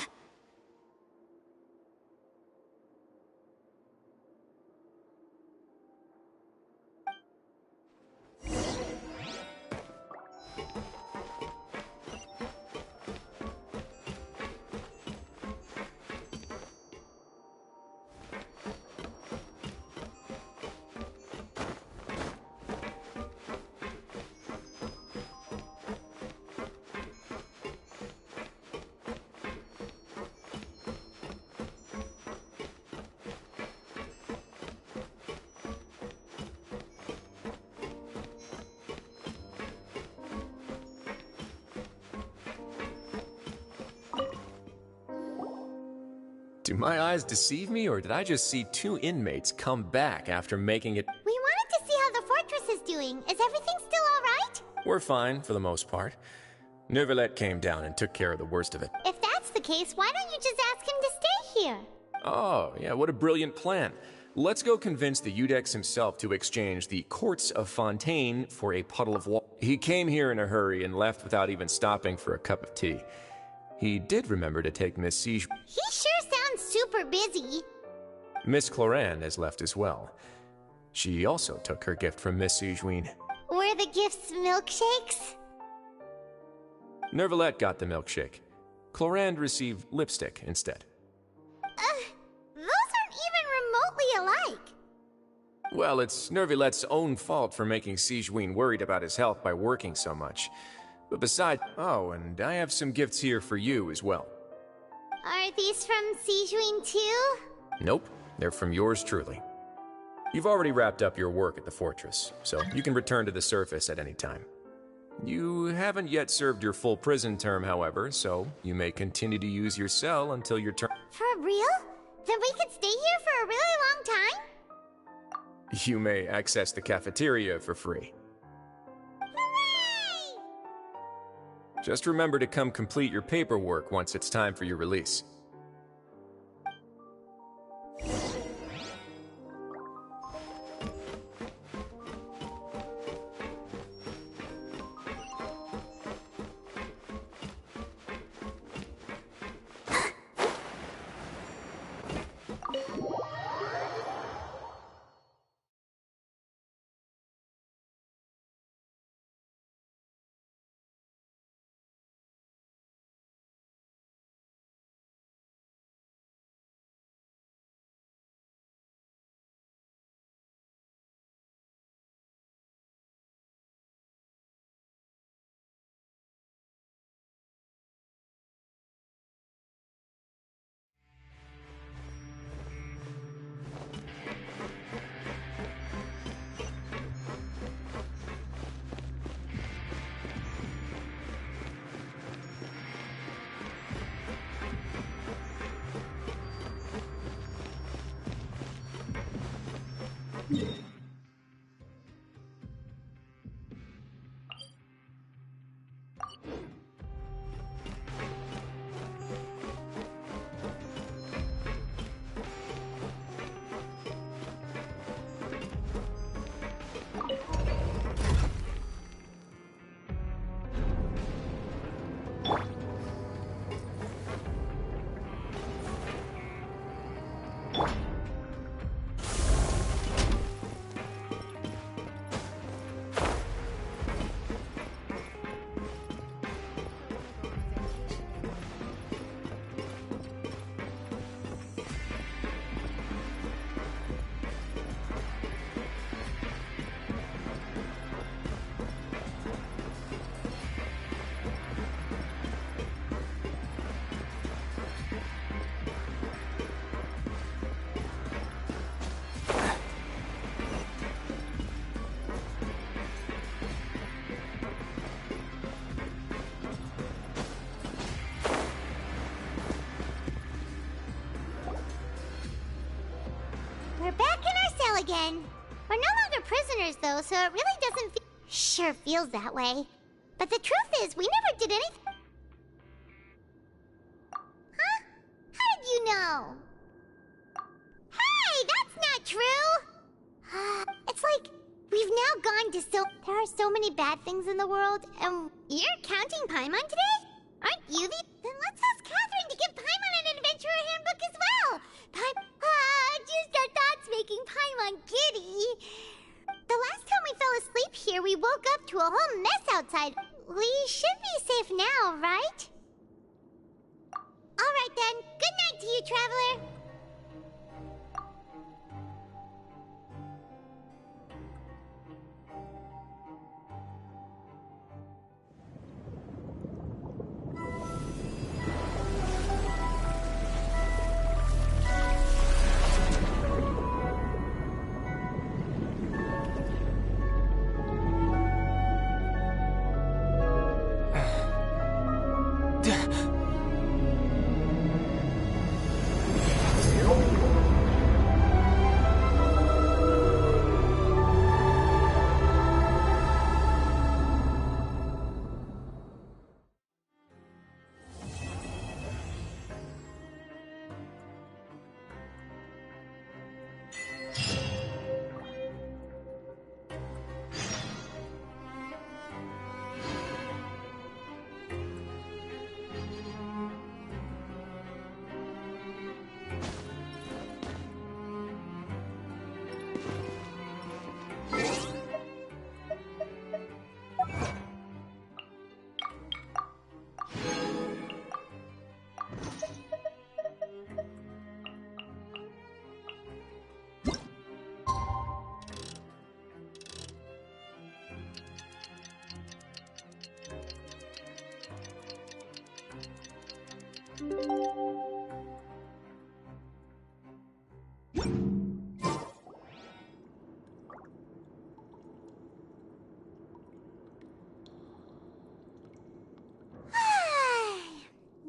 Do my eyes deceive me, or did I just see two inmates come back after making it? We wanted to see how the fortress is doing. Is everything still alright? We're fine, for the most part. Neuvillette came down and took care of the worst of it. If that's the case, why don't you just ask him to stay here? Oh, yeah, what a brilliant plan. Let's go convince the Eudex himself to exchange the Courts of Fontaine for a puddle of water. He came here in a hurry and left without even stopping for a cup of tea. He did remember to take Miss Siege. He sure sounds super busy. Miss Cloran has left as well. She also took her gift from Miss Sigewinne. Were the gifts milkshakes? Neuvillette got the milkshake. Clorand received lipstick instead. Those aren't even remotely alike. Well, it's Neuvillette's own fault for making Sigewinne worried about his health by working so much. But besides, oh, and I have some gifts here for you as well. Are these from Sigewinne too? Nope, they're from yours truly. You've already wrapped up your work at the fortress, so you can return to the surface at any time. You haven't yet served your full prison term, however, so you may continue to use your cell until your term. For real? Then we could stay here for a really long time? You may access the cafeteria for free. Hooray! Just remember to come complete your paperwork once it's time for your release. prisoners, though, so it really doesn't feel... Sure feels that way. But the truth is, we never did anything... Huh? How did you know? Hey, that's not true! It's like, we've now gone to so... There are so many bad things in the world, and you're counting Paimon today? Aren't you the... Then let's ask Catherine to give Paimon an adventurer handbook as well! Just our thoughts making Paimon giddy. The last time we fell asleep here, we woke up to a whole mess outside. We should be safe now, right? Alright then, good night to you, Traveler!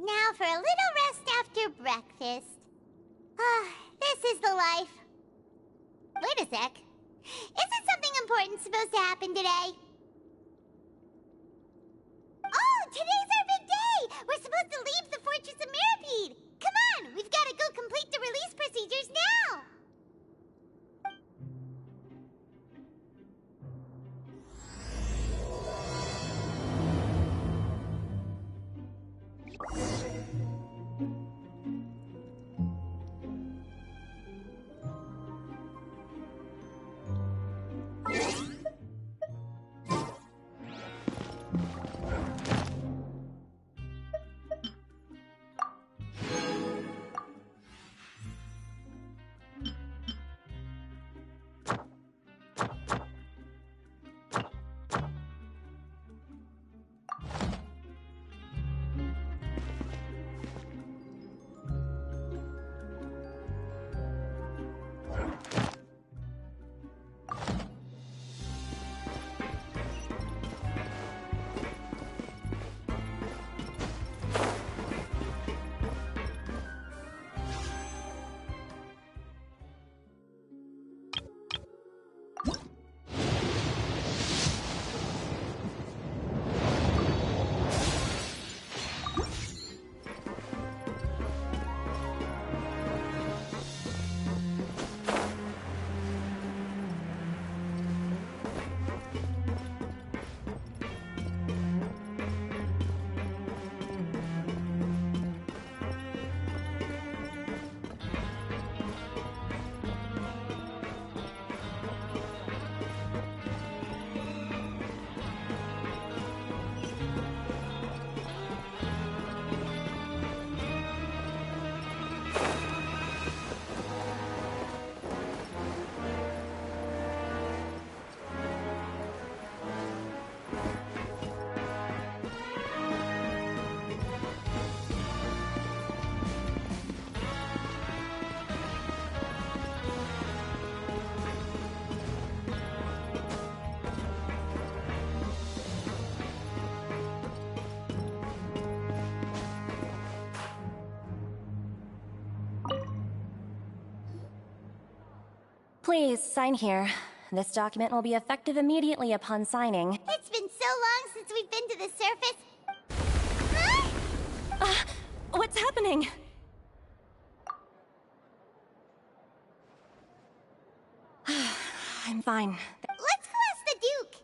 Now for a little rest after breakfast. This is the life. Wait a sec. Isn't something important supposed to happen today? Oh, today's our big day! We're supposed to leave the Fortress of Mirapede! Come on, we've got to go complete the release procedures now! Please, sign here. This document will be effective immediately upon signing. It's been so long since we've been to the surface. Huh? What's happening? I'm fine. Let's go ask the Duke.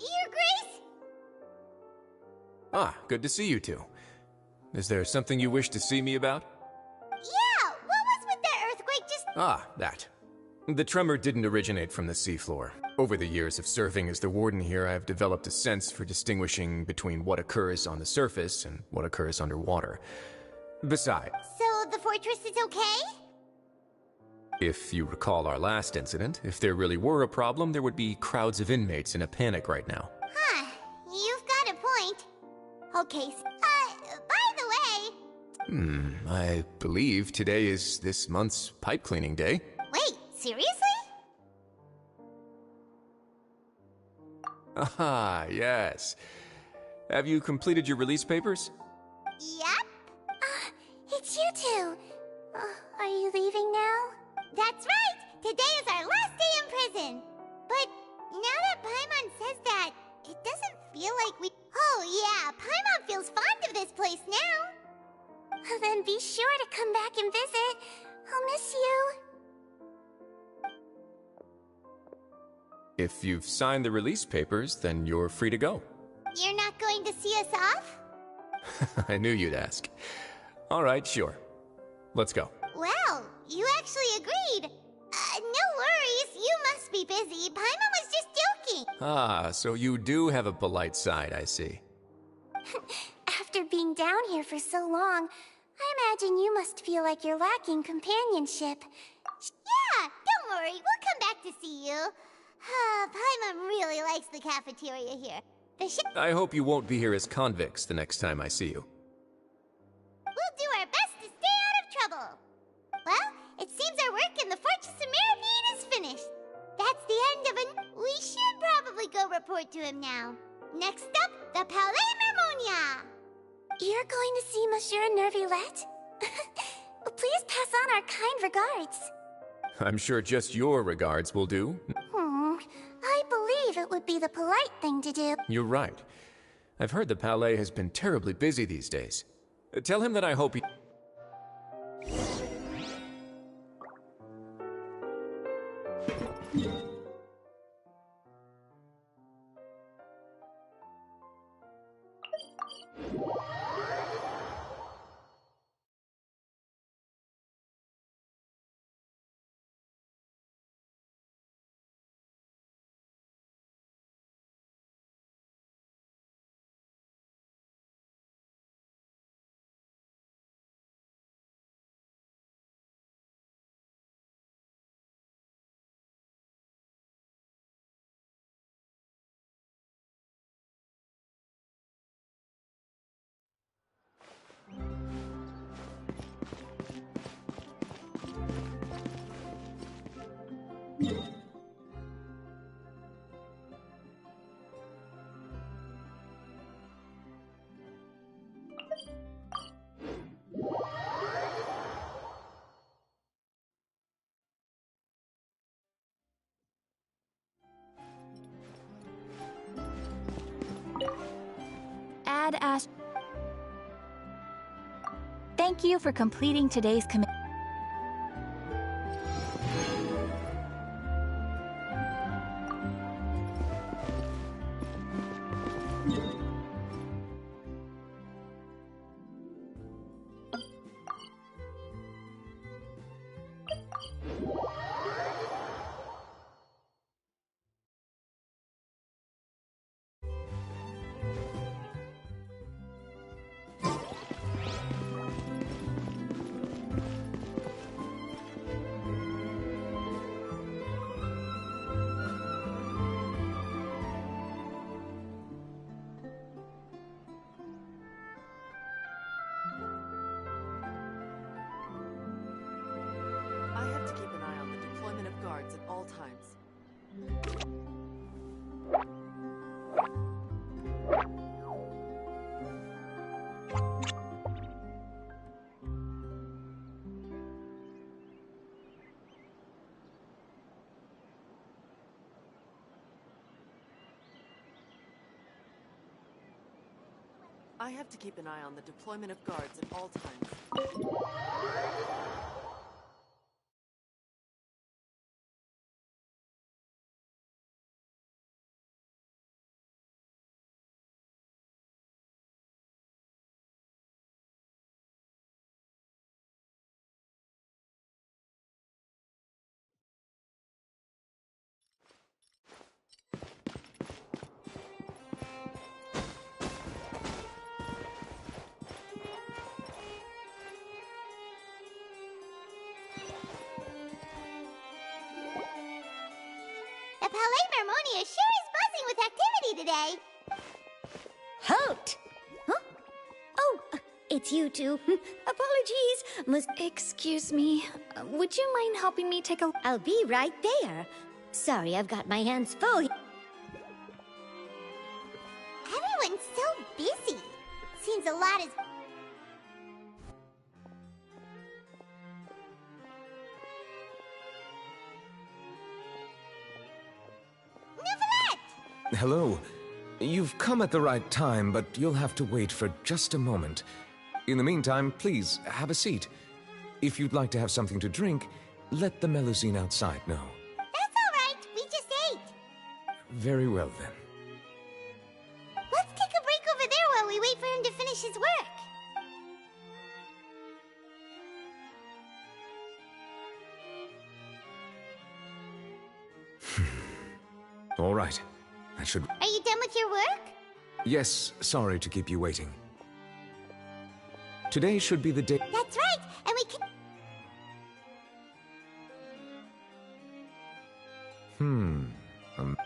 Your Grace? Ah, good to see you two. Is there something you wish to see me about? Yeah, what was with that earthquake just... Ah, that. The tremor didn't originate from the seafloor. Over the years of serving as the warden here, I have developed a sense for distinguishing between what occurs on the surface and what occurs underwater. Besides, So the fortress is okay? if you recall our last incident, if there really were a problem, there would be crowds of inmates in a panic right now. Huh, you've got a point. Okay, by the way... I believe today is this month's pipe cleaning day. Wait, seriously? Ah, yes. Have you completed your release papers? Yep. It's you two. Are you leaving now? That's right! Today is our last day in prison! But now that Paimon says that, it doesn't feel like we... Oh yeah, Paimon feels fond of this place now! Then be sure to come back and visit. I'll miss you. If you've signed the release papers, then you're free to go. You're not going to see us off? I knew you'd ask. All right, sure. Let's go. Well, you actually agreed. No worries, you must be busy. Paimon was just joking. Ah, so you do have a polite side, I see. After being down here for so long, I imagine you must feel like you're lacking companionship. Yeah, don't worry, we'll come back to see you. Paimon really likes the cafeteria here. I hope you won't be here as convicts the next time I see you. We'll do our best to stay out of trouble. Well, it seems our work in the Fortress of Meravine is finished. That's the end of it. We should probably go report to him now. Next up, the Palais Mermonia. You're going to see Monsieur Nervillette? Please pass on our kind regards. I'm sure just your regards will do. I believe it would be the polite thing to do. You're right. I've heard the Palais has been terribly busy these days. Tell him that I hope he... Ad Ash. Thank you for completing today's commitment. guards at all times. I have to keep an eye on the deployment of guards at all times. The Palais Mermonia sure is buzzing with activity today. Halt! Huh? Oh, it's you two. Apologies. Excuse me. Would you mind helping me take a... I'll be right there. Sorry, I've got my hands full. Everyone's so busy. Seems a lot is... Hello. You've come at the right time, but you'll have to wait for just a moment. In the meantime, please, have a seat. If you'd like to have something to drink, let the Melusine outside know. That's all right. We just ate. Very well, then. Let's take a break over there while we wait for him to finish his work. All right. I should... Are you done with your work? Yes, sorry to keep you waiting. Today should be the day... That's right, and we can...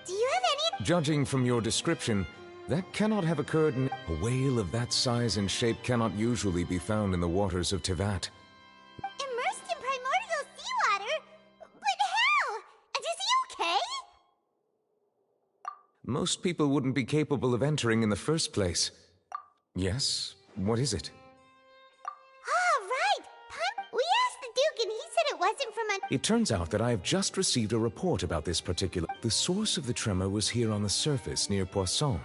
Do you have any... Judging from your description, that cannot have occurred in... A whale of that size and shape cannot usually be found in the waters of Teyvat. Immersed in primordial seawater? But how? And is he okay? Most people wouldn't be capable of entering in the first place. Yes? What is it? Ah, right! We asked the Duke and he said it wasn't from a... It turns out that I have just received a report about this particular... The source of the tremor was here on the surface near Poisson.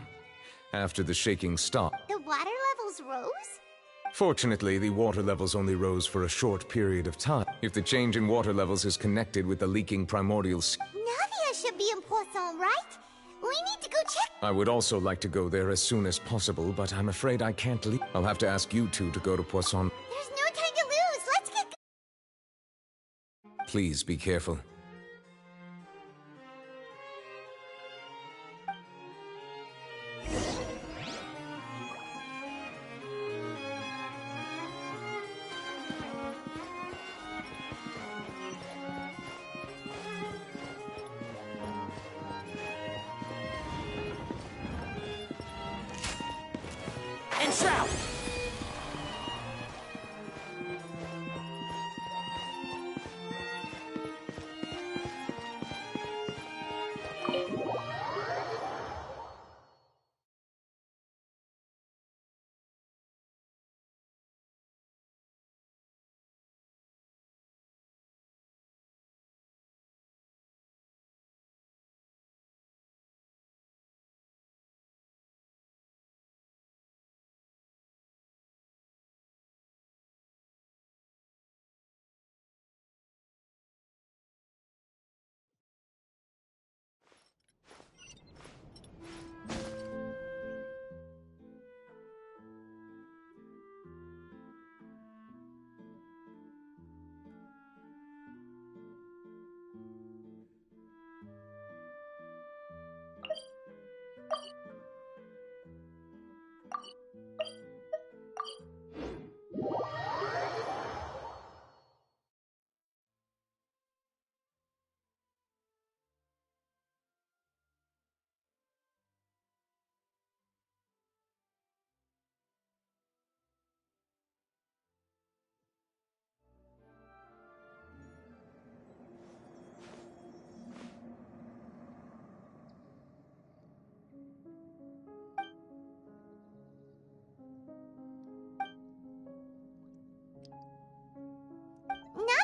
After the shaking stopped... The water levels rose? Fortunately, the water levels only rose for a short period of time. If the change in water levels is connected with the leaking primordial sea... Nadia should be in Poisson, right? We need to go check... I would also like to go there as soon as possible, but I'm afraid I can't leave. I'll have to ask you two to go to Poisson. There's no time to lose. Let's get... Please be careful. Enshroud!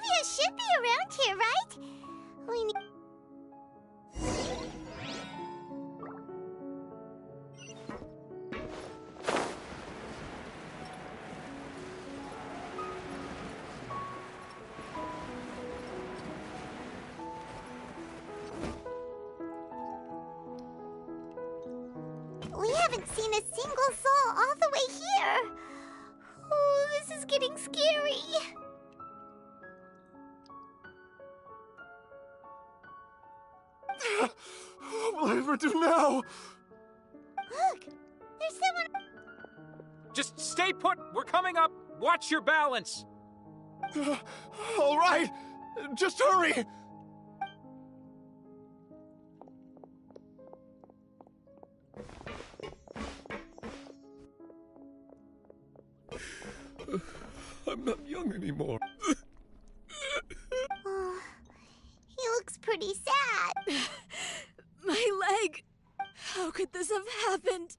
Navia should be around here, right? We need... We haven't seen a single soul all the way here. Oh, this is getting scary. What will I ever do now? Look, there's someone... Just stay put! We're coming up! Watch your balance! All right! Just hurry! I'm not young anymore. Oh, he looks pretty sad. My leg! How could this have happened?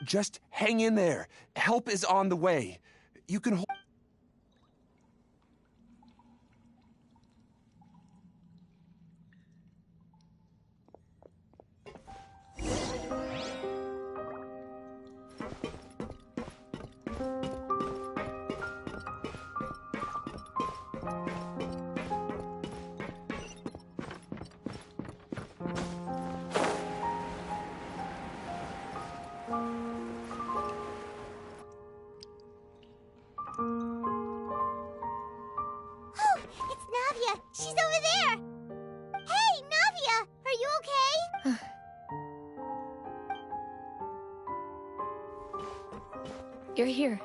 Just hang in there. Help is on the way. You can hold... Oh, it's Navia. She's over there. Hey, Navia, are you okay? You're here.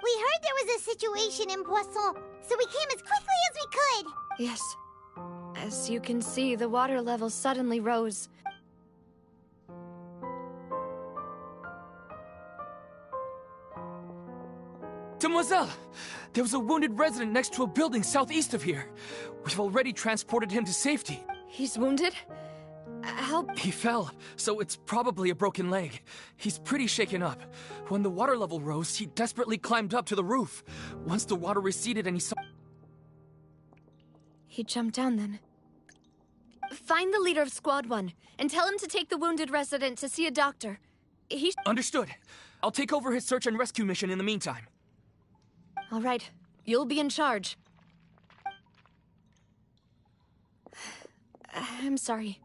We heard there was a situation in Poisson, so we came as quickly as we could. Yes. As you can see, the water level suddenly rose. Demoiselle! There was a wounded resident next to a building southeast of here. We've already transported him to safety. He's wounded? Help! He fell, so it's probably a broken leg. He's pretty shaken up. When the water level rose, he desperately climbed up to the roof. Once the water receded and he saw... He jumped down then. Find the leader of Squad 1 and tell him to take the wounded resident to see a doctor. Understood. I'll take over his search and rescue mission in the meantime. All right. You'll be in charge. I'm sorry.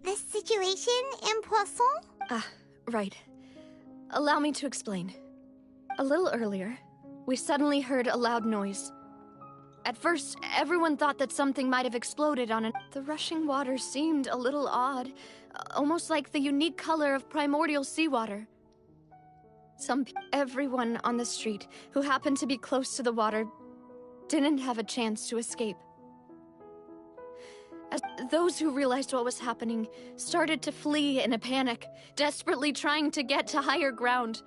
The situation in Poisson? Right. Allow me to explain. A little earlier, we suddenly heard a loud noise. At first, everyone thought that something might have exploded on it. The rushing water seemed a little odd, almost like the unique color of primordial seawater. Everyone on the street who happened to be close to the water didn't have a chance to escape. As those who realized what was happening started to flee in a panic, desperately trying to get to higher ground.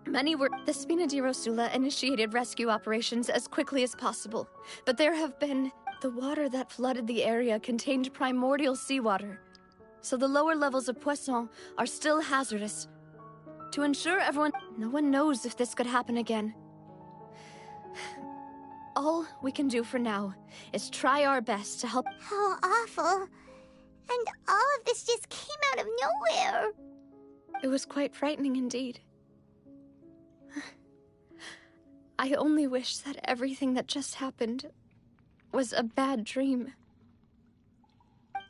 Many were... The Spina di Rosula initiated rescue operations as quickly as possible, but there have been... The water that flooded the area contained primordial seawater, so the lower levels of Poisson are still hazardous. To ensure everyone... No one knows if this could happen again. All we can do for now is try our best to help... How awful. And all of this just came out of nowhere. It was quite frightening indeed. I only wish that everything that just happened was a bad dream.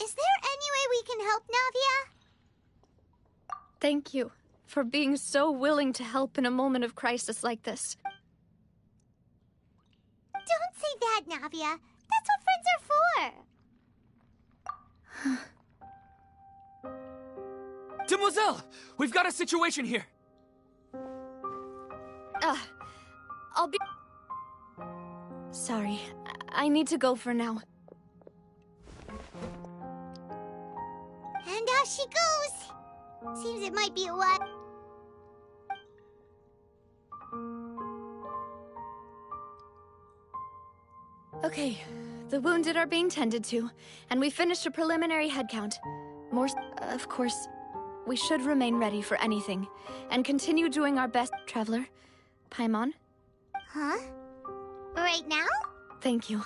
Is there any way we can help, Navia? Thank you for being so willing to help in a moment of crisis like this. Don't say that, Navia. That's what friends are for. Demoiselle! We've got a situation here! I'll be... Sorry, I need to go for now. And off she goes. Seems it might be a while. Okay, the wounded are being tended to, and we finished a preliminary head count. Of course, we should remain ready for anything, and continue doing our best. Traveler, Paimon? Huh? right now? Thank you.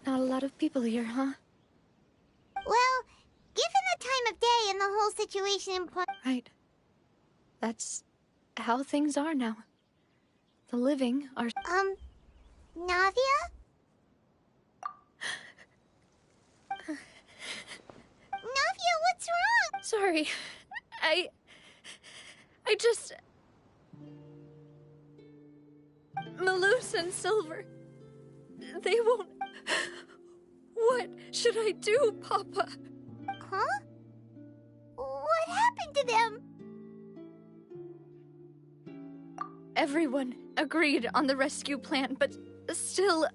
Not a lot of people here, huh? Well, given the time of day and the whole situation in Right. That's how things are now. The living are... Navia? Navia, what's wrong? Sorry. I just... Malus and Silver... They won't... What should I do, Papa? Huh? What happened to them? Everyone agreed on the rescue plan, but still...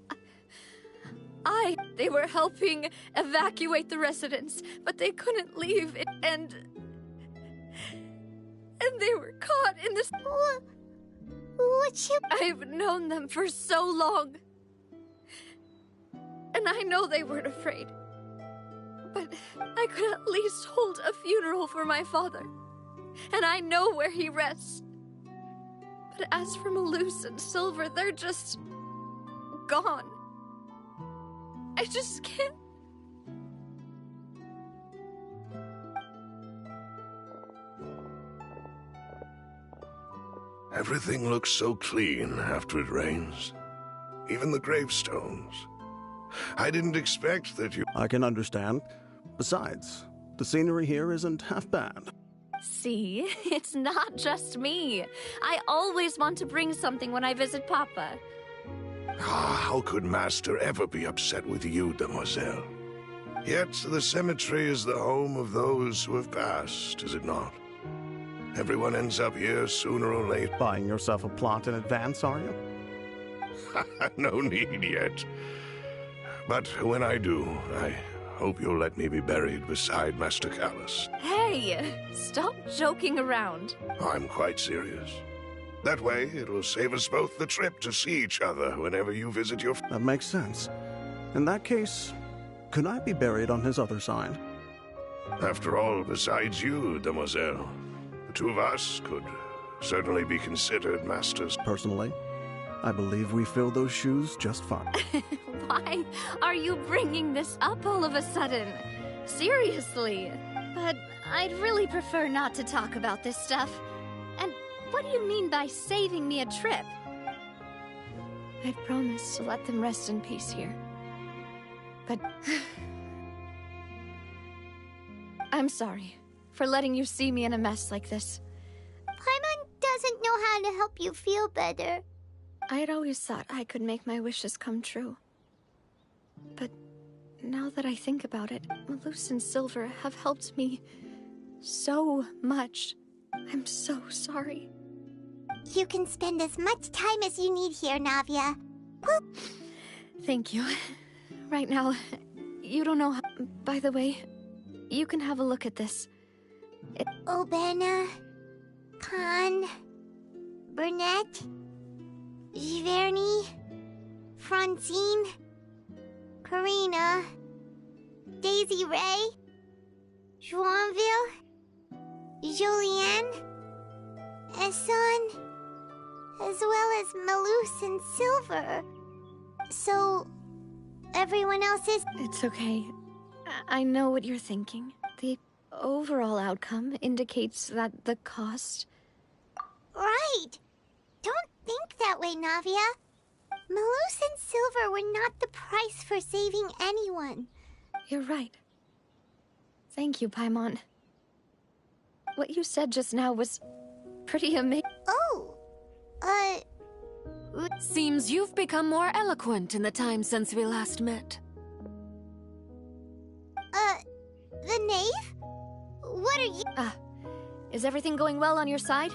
They were helping evacuate the residents, but they couldn't leave, and they were caught in this... I've known them for so long. And I know they weren't afraid. But I could at least hold a funeral for my father. And I know where he rests. But as for Malus and Silver, they're just... gone. I just can't... Everything looks so clean after it rains. Even the gravestones. I didn't expect that you... I can understand. Besides, the scenery here isn't half bad. See, it's not just me. I always want to bring something when I visit Papa. How could Master ever be upset with you, Demoiselle? Yet the cemetery is the home of those who have passed, is it not? Everyone ends up here sooner or later. Buying yourself a plot in advance, are you? No need yet. But when I do, I hope you'll let me be buried beside Master Callus. Hey, stop joking around. I'm quite serious. That way, it'll save us both the trip to see each other whenever you visit your... That makes sense. In that case, could I be buried on his other side? After all, besides you, Demoiselle, the two of us could certainly be considered masters. Personally, I believe we fill those shoes just fine. Why are you bringing this up all of a sudden? Seriously. But I'd really prefer not to talk about this stuff. And what do you mean by saving me a trip? I'd promised to let them rest in peace here. But... I'm sorry for letting you see me in a mess like this. Paimon doesn't know how to help you feel better. I had always thought I could make my wishes come true. But now that I think about it, Malus and Silver have helped me so much. I'm so sorry. You can spend as much time as you need here, Navia. Thank you. Right now, you don't know how... By the way, you can have a look at this. Obena... Khan... Burnett, Giverny, Francine, Karina, Daisy Ray, Joinville, Julianne, Esson, as well as Malus and Silver. So, everyone else is... It's okay. I know what you're thinking. The overall outcome indicates that the cost... Right! Don't think that way, Navia. Malus and Silver were not the price for saving anyone. You're right. Thank you, Paimon. What you said just now was pretty amazing. Oh, Seems you've become more eloquent in the time since we last met. The knave? What are you... Is everything going well on your side?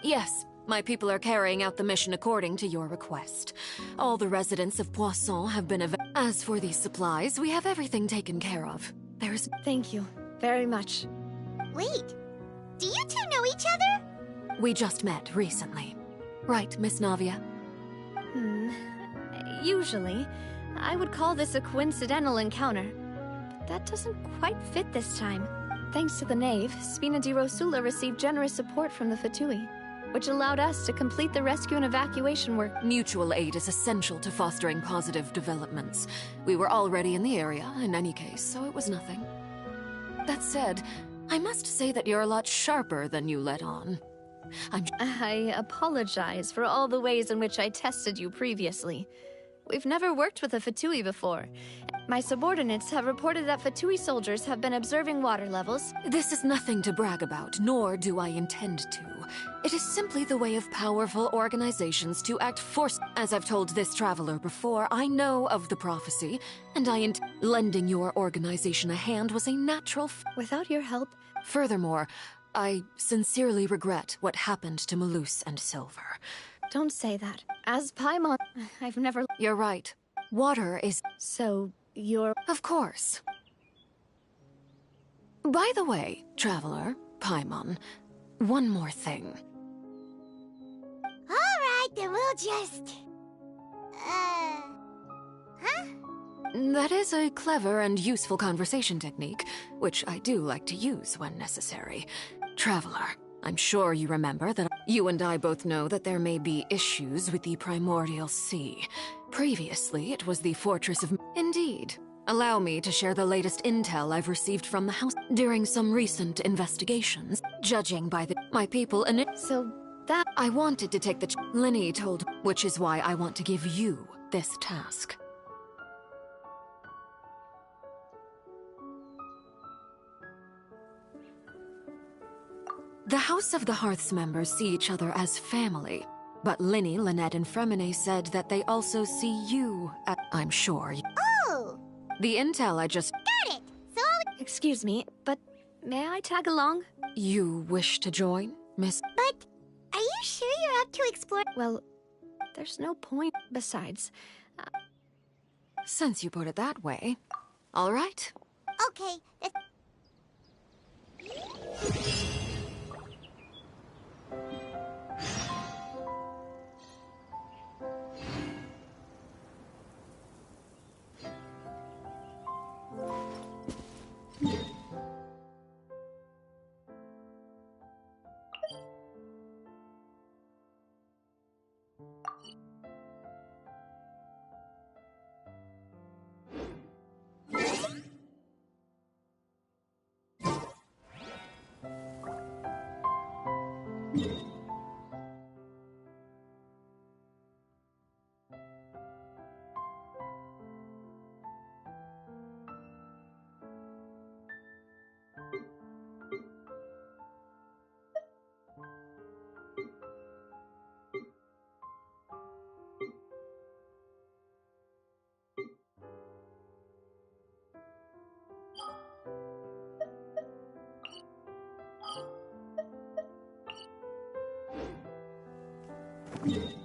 Yes, my people are carrying out the mission according to your request. All the residents of Poisson have been As for these supplies, we have everything taken care of. There's... Thank you very much. Wait, do you two know each other? We just met recently. Right, Miss Navia? Usually, I would call this a coincidental encounter. But that doesn't quite fit this time. Thanks to the Knave, Spina di Rosula received generous support from the Fatui, which allowed us to complete the rescue and evacuation work. Mutual aid is essential to fostering positive developments. We were already in the area, in any case, so it was nothing. That said, I must say that you're a lot sharper than you let on. I apologize for all the ways in which I tested you previously. We've never worked with a Fatui before. My subordinates have reported that Fatui soldiers have been observing water levels. This is nothing to brag about, nor do I intend to. It is simply the way of powerful organizations to act As I've told this traveler before, I know of the prophecy, and lending your organization a hand was a natural Without your help... Furthermore, I sincerely regret what happened to Malus and Silver. Don't say that. As Paimon, I've never... You're right. Water is... So, you're... Of course. By the way, traveler, Paimon, one more thing. Alright, then we'll just... huh? That is a clever and useful conversation technique, which I do like to use when necessary. Traveler, I'm sure you remember that you and I both know that there may be issues with the Primordial Sea. Previously, it was the Fortress of... Indeed. Allow me to share the latest intel I've received from the House during some recent investigations. Judging by my people and So, that... I wanted to take the... Lyney told... Which is why I want to give you this task. The House of the Hearth's members see each other as family, but Lyney, Lynette, and Fremine said that they also see you as... I'm sure. Oh! The intel I just... Got it! So... Excuse me, but may I tag along? You wish to join, Miss... But, are you sure you're up to explore... Well, there's no point. Besides... Since you put it that way... All right. Okay, Yeah.